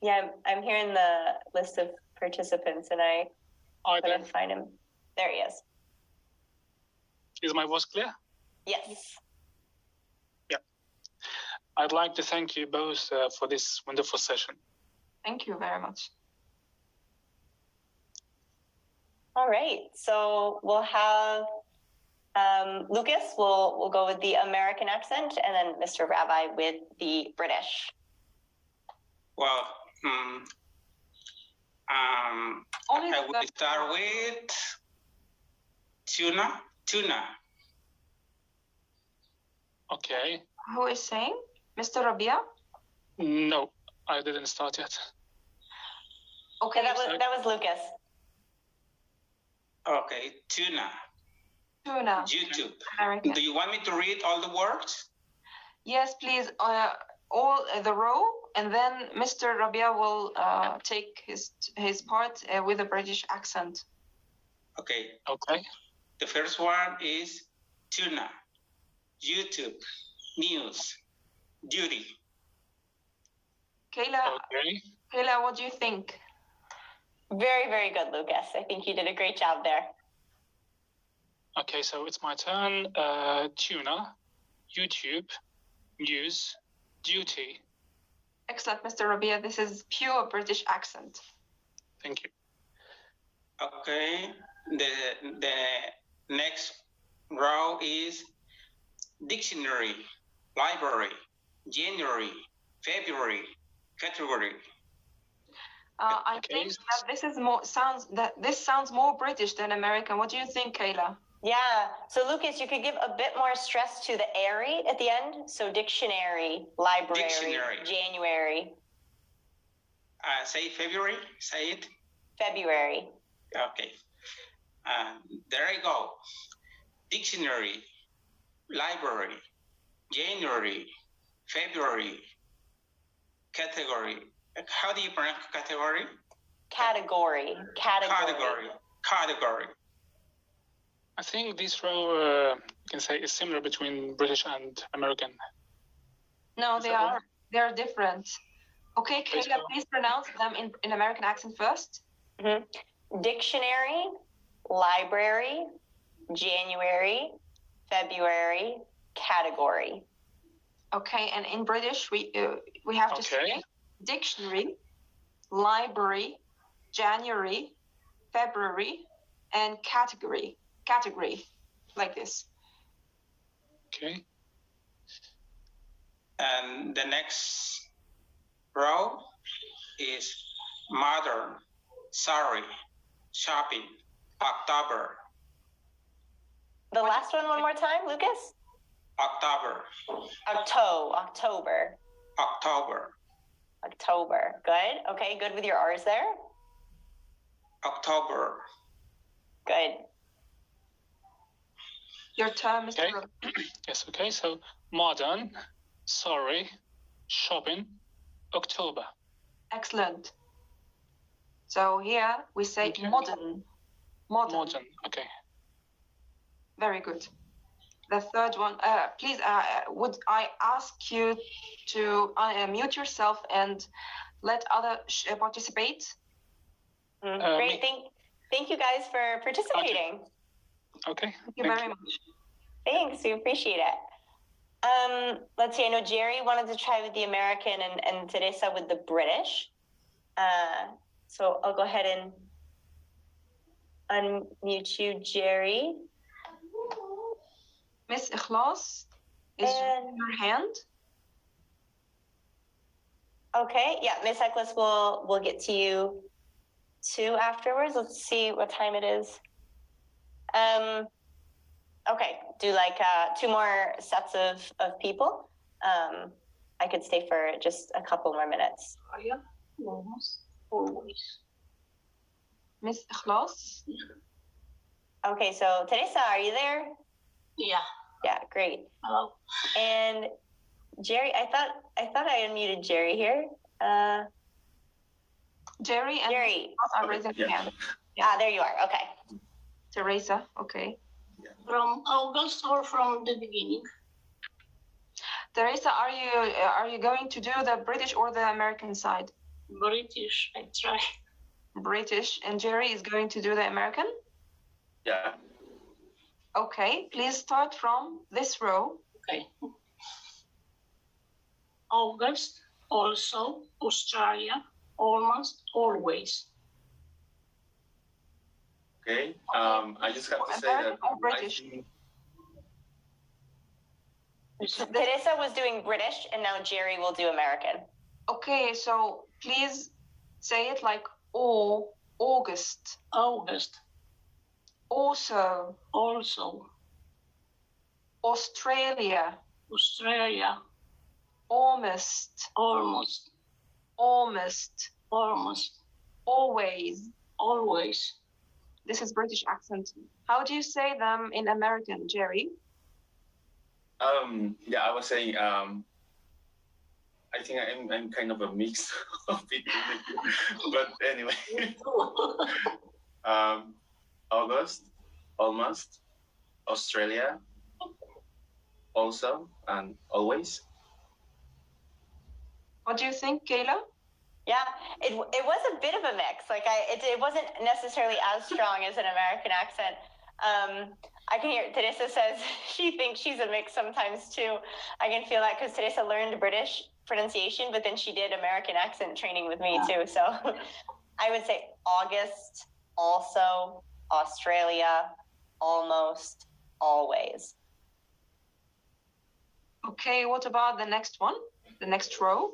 Yeah, I'm here in the list of participants and I couldn't find him. There he is. Is my voice clear? Yes. Yeah. I'd like to thank you both for this wonderful session. Thank you very much. All right, so we'll have Lucas, we'll go with the American accent, and then Mr. Rabbi with the British. Well, I will start with tuna. Okay. Who is saying? Mr. Rabia? No, I didn't start yet. Okay, that was Lucas. Okay, tuna. YouTube. American. Do you want me to read all the words? Yes, please. All the row, and then Mr. Rabia will take his part with a British accent. Okay. Okay. The first one is tuna, YouTube, news, duty. Kayla, okay. Kayla, what do you think? Very, very good, Lucas. I think you did a great job there. Okay, so it's my turn. Tuna, YouTube, news, duty. Excellent, Mr. Rabia. This is pure British accent. Thank you. Okay. The next row is dictionary, library, January, February, category. I think that this sounds more British than American. What do you think, Kayla? Yeah. So Lucas, you could give a bit more stress to the airy at the end. So dictionary, library, January. Say February. Say it. February. Okay. There I go. Dictionary, library, January, February, category. How do you pronounce category? Category. I think this row, you can say, is similar between British and American. No, they are different. Okay, Kayla, please pronounce them in American accent first. Mm-hmm. Dictionary, library, January, February, category. Okay, and in British, we have to say dictionary, library, January, February, and category, like this. Okay. And the next row is modern, sorry, shopping, October. The last one more time, Lucas? October. October. Good. Okay, good with your R's there. October. Good. Your turn, Mr. Okay. Yes, okay. So modern, sorry, shopping, October. Excellent. So here we say modern. Modern, okay. Very good. The third one, please, would I ask you to mute yourself and let others participate? Great. Thank you guys for participating. Okay. Thank you very much. Thanks. We appreciate it. Let's see. I know Jerry wanted to try with the American and Teresa with the British. So I'll go ahead and unmute you, Jerry. Miss Ikhlas, is your hand? Okay, yeah, Miss Ikhlas, we'll get to you too afterwards. Let's see what time it is. Okay, do like 2 more sets of people. I could stay for just a couple more minutes. Almost always. Miss Ikhlas? Okay, so Teresa, are you there? Yeah. Yeah, great. Hello. And Jerry, I thought I unmuted Jerry here. Jerry and Jerry. are raising their hand. Ah, there you are. Okay. Teresa, okay. From August or from the beginning? Teresa, are you going to do the British or the American side? British, I try. British, and Jerry is going to do the American? Yeah. Okay, please start from this row. Okay. August, also, Australia, almost, always. Okay. I just have to say that British. Teresa was doing British, and now Jerry will do American. Okay, so please say it like August. August. Also. Also. Australia. Australia. Almost. Almost. Almost. Almost. Always. Always. This is British accent. How do you say them in American, Jerry? Yeah, I was saying, I think I'm kind of a mix of it, but anyway. August, almost, Australia, also, and always. What do you think, Kayla? Yeah, it was a bit of a mix. Like it wasn't necessarily as strong as an American accent. I can hear Teresa says she thinks she's a mix sometimes too. I can feel that because Teresa learned British pronunciation, but then she did American accent training with me too. So I would say August, also, Australia, almost, always. Okay, what about the next one? The next row?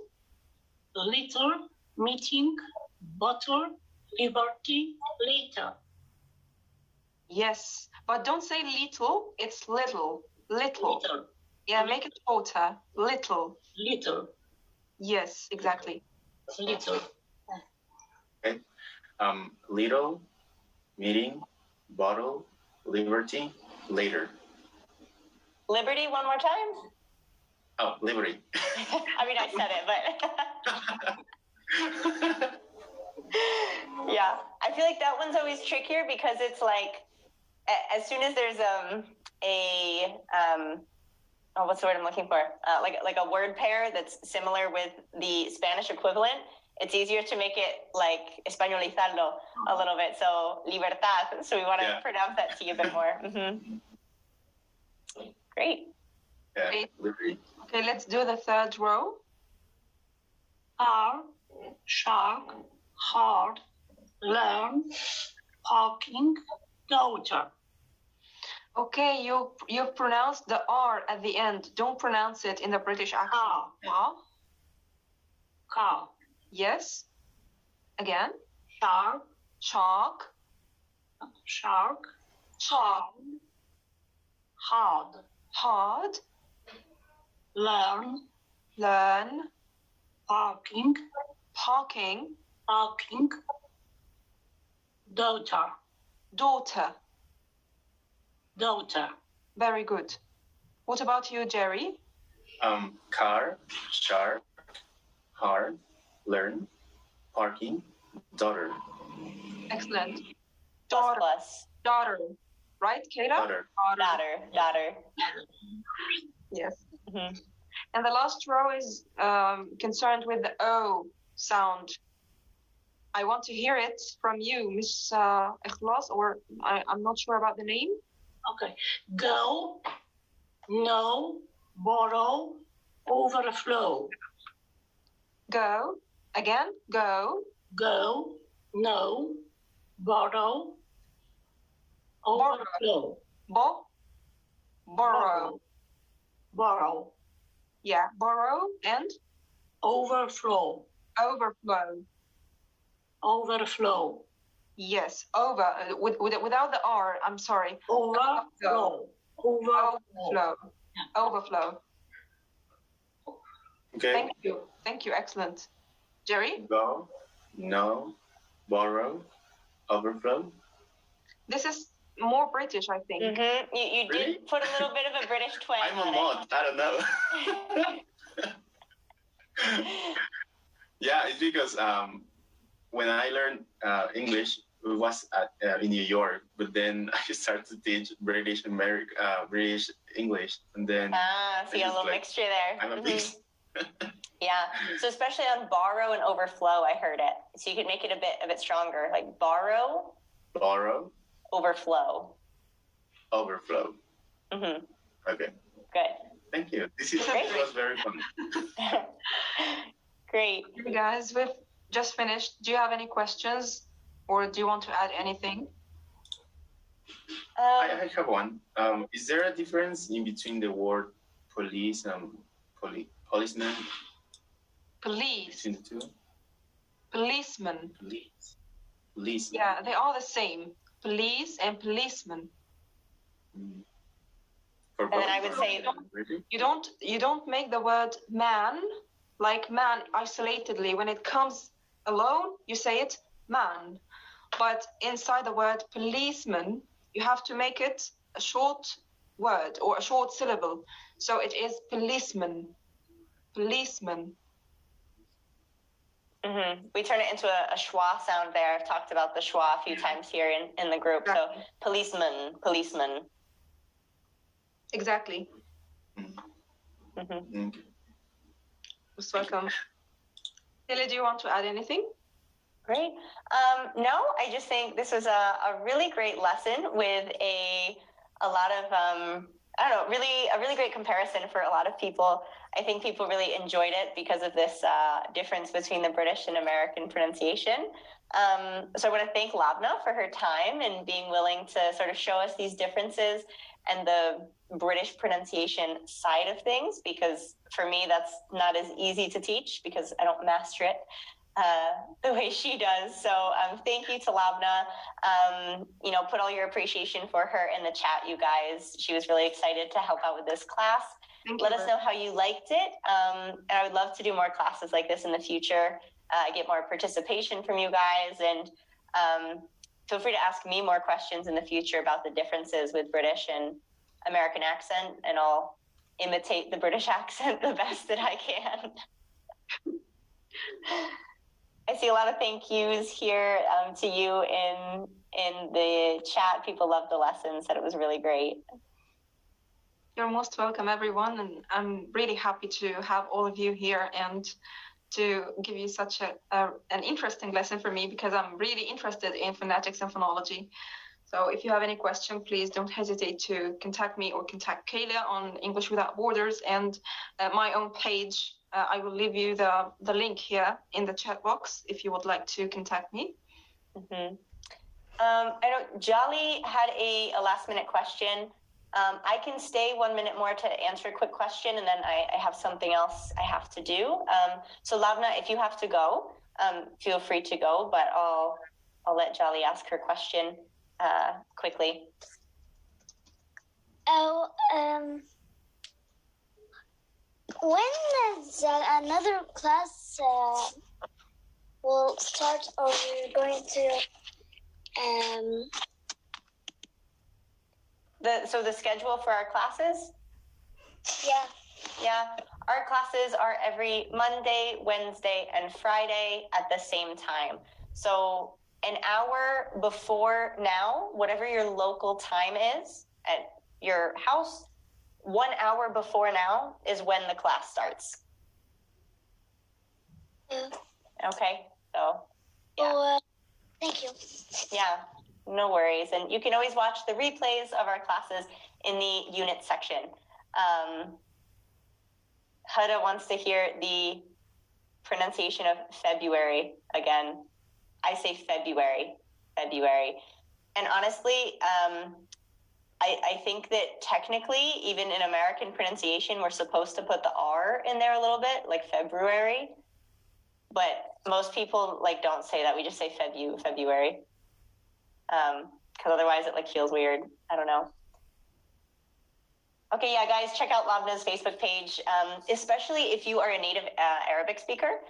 Little, meeting, butter, liberty, later. Yes, but don't say little, it's little. Little. Little. Yeah, make it shorter. Little. Little. Yes, exactly. Little. Okay. Little, meeting, bottle, liberty, later. Liberty one more time? Oh, liberty. I mean, I said it, but yeah, I feel like that one's always trickier because it's like as soon as there's what's the word I'm looking for? Like a word pair that's similar with the Spanish equivalent, it's easier to make it like españolizarlo a little bit. So libertad. So we want to pronounce that T a bit more. Mm-hmm. Great. Yeah. Great. Liberty. Okay, let's do the third row. Are, shark, hard, learn, parking, daughter. Okay, you pronounced the R at the end. Don't pronounce it in the British accent. Car. Car. Yes. Again. Shark. Shark. Shark. Shark. Hard. Hard. Learn. Learn. Parking. Parking. Parking. Daughter. Daughter. Daughter. Very good. What about you, Jerry? Car, shark, hard, learn, parking, daughter. Excellent. Daughter. Plus. Daughter. Right, Kayla? Daughter. Yes. Mm-hmm. And the last row is concerned with the O sound. I want to hear it from you, Miss Ikhlas, or I'm not sure about the name. Okay. Go, no, borrow, overflow. Go. Again. Go. Go, no, borrow, overflow. Borrow. Borrow. Yeah. Borrow and Overflow. overflow. Overflow. Yes. Over. Without the R. I'm sorry. Overflow. Overflow. Overflow. Okay. Thank you. Excellent. Jerry? Go, no, borrow, Overflow? This is more British, I think. Mm-hmm. You Really? did put a little bit of a British twang I'm on a mod. I don't know. Yeah, it's because when I learned English, it was in New York, but then I started to teach British English, and then so you have a little mixture there. I'm a mix. Yeah, so especially on borrow and overflow, I heard it. So you could make it a bit stronger, like borrow, overflow. Mm-hmm. Okay. Good. Thank you. This was very fun. Hey Great. guys, we've just finished. Do you have any questions, or do you want to add anything? I have one. Is there a difference in between the word police and policeman? Police. Between the two? Policeman. Police. Yeah, they are the same. Police and policeman. And then I would say you don't make the word man like man isolatedly. When it comes alone, you say it man. But inside the word policeman, you have to make it a short word or a short syllable. So it is policeman. Policeman. Mm-hmm. We turn it into a schwa sound there. I've talked about the schwa a few times here in the group. So policeman. Exactly. Mm-hmm. Most welcome. Hilly, do you want to add anything? Great. No, I just think this was a really great lesson with a lot of a really great comparison for a lot of people. I think people really enjoyed it because of this difference between the British and American pronunciation. So I want to thank Lobna for her time and being willing to sort of show us these differences and the British pronunciation side of things, because for me, that's not as easy to teach because I don't master it the way she does. So thank you to Lobna. Put all your appreciation for her in the chat, you guys. She was really excited to help out with this class. Let us know how you liked it. And I would love to do more classes like this in the future, get more participation from you guys. And feel free to ask me more questions in the future about the differences with British and American accent, and I'll imitate the British accent the best that I can. I see a lot of thank yous here to you in the chat. People loved the lesson, said it was really great. You're most welcome, everyone, and I'm really happy to have all of you here and to give you such an interesting lesson for me, because I'm really interested in phonetics and phonology. So if you have any question, please don't hesitate to contact me or contact Kayla on English Without Borders, and my own page. I will leave you the link here in the chat box if you would like to contact me. Mm-hmm. I know Jolly had a last minute question. I can stay 1 minute more to answer a quick question, and then I have something else I have to do. So Lobna, if you have to go, feel free to go, but I'll let Jolly ask her question quickly. When is another class will start, or we're going to So the schedule for our classes? Yeah. Our classes are every Monday, Wednesday, and Friday at the same time. So an hour before now, whatever your local time is at your house, 1 hour before now is when the class starts. Okay, so yeah. Oh, thank you. Yeah, no worries. And you can always watch the replays of our classes in the unit section. Huda wants to hear the pronunciation of February again. I say February. And honestly, I think that technically, even in American pronunciation, we're supposed to put the R in there a little bit, like February. But most people don't say that. We just say February. Because otherwise it feels weird. I don't know. Okay, yeah, guys, check out Lobna's Facebook page, especially if you are a native Arabic speaker,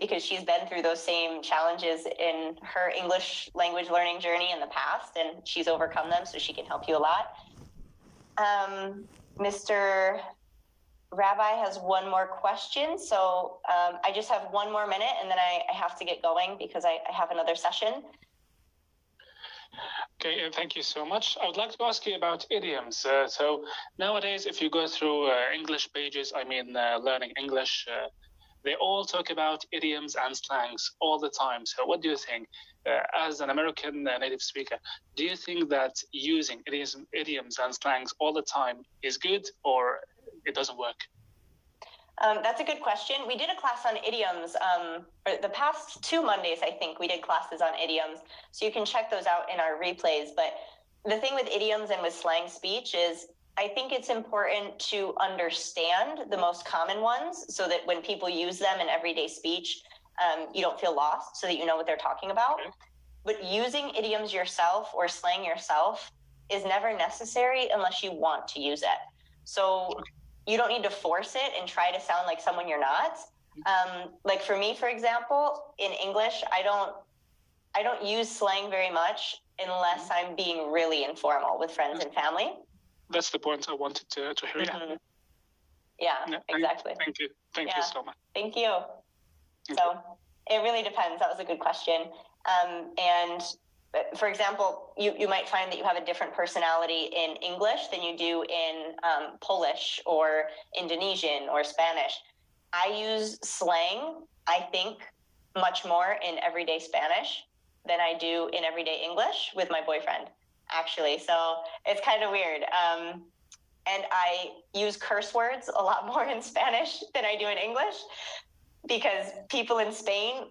because she's been through those same challenges in her English language learning journey in the past, and she's overcome them, so she can help you a lot. Mr. Rabbi has one more question, so I just have one more minute, and then I have to get going because I have another session. Okay, thank you so much. I would like to ask you about idioms. So nowadays, if you go through English pages, learning English, they all talk about idioms and slangs all the time. So what do you think? As an American native speaker, do you think that using idioms and slangs all the time is good, or it doesn't work? That's a good question. We did a class on idioms. For the past 2 Mondays, I think, we did classes on idioms. So you can check those out in our replays. But the thing with idioms and with slang speech is I think it's important to understand the most common ones so that when people use them in everyday speech, you don't feel lost, so that you know what they're talking about. Okay. But using idioms yourself or slang yourself is never necessary unless you want to use it. So you don't need to force it and try to sound like someone you're not. Like for me, for example, in English, I don't use slang very much unless I'm being really informal with friends and family. That's the point I wanted to hear. Mm-hmm. Yeah, exactly. Thank you. Thank you so much. Thank you. So it really depends. That was a good question. And for example, you might find that you have a different personality in English than you do in Polish or Indonesian or Spanish. I use slang, I think, much more in everyday Spanish than I do in everyday English with my boyfriend, actually. So it's kind of weird. And I use curse words a lot more in Spanish than I do in English because people in Spain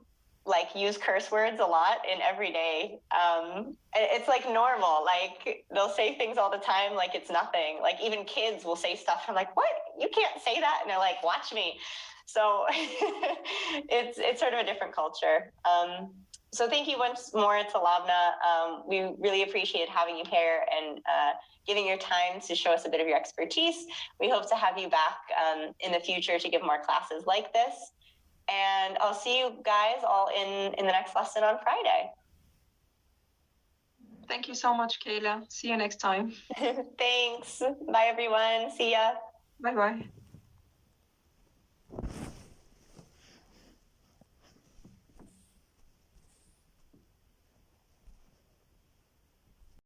use curse words a lot in everyday. It's like normal. Like they'll say things all the time like it's nothing. Like even kids will say stuff. I'm like, what? You can't say that? And they're like, watch me. So it's sort of a different culture. So thank you once more to Lobna. We really appreciate having you here and giving your time to show us a bit of your expertise. We hope to have you back in the future to give more classes like this. And I'll see you guys all in the next lesson on Friday. Thank you so much, Kayla. See you next time. Thanks. Bye, everyone. See ya. Bye-bye.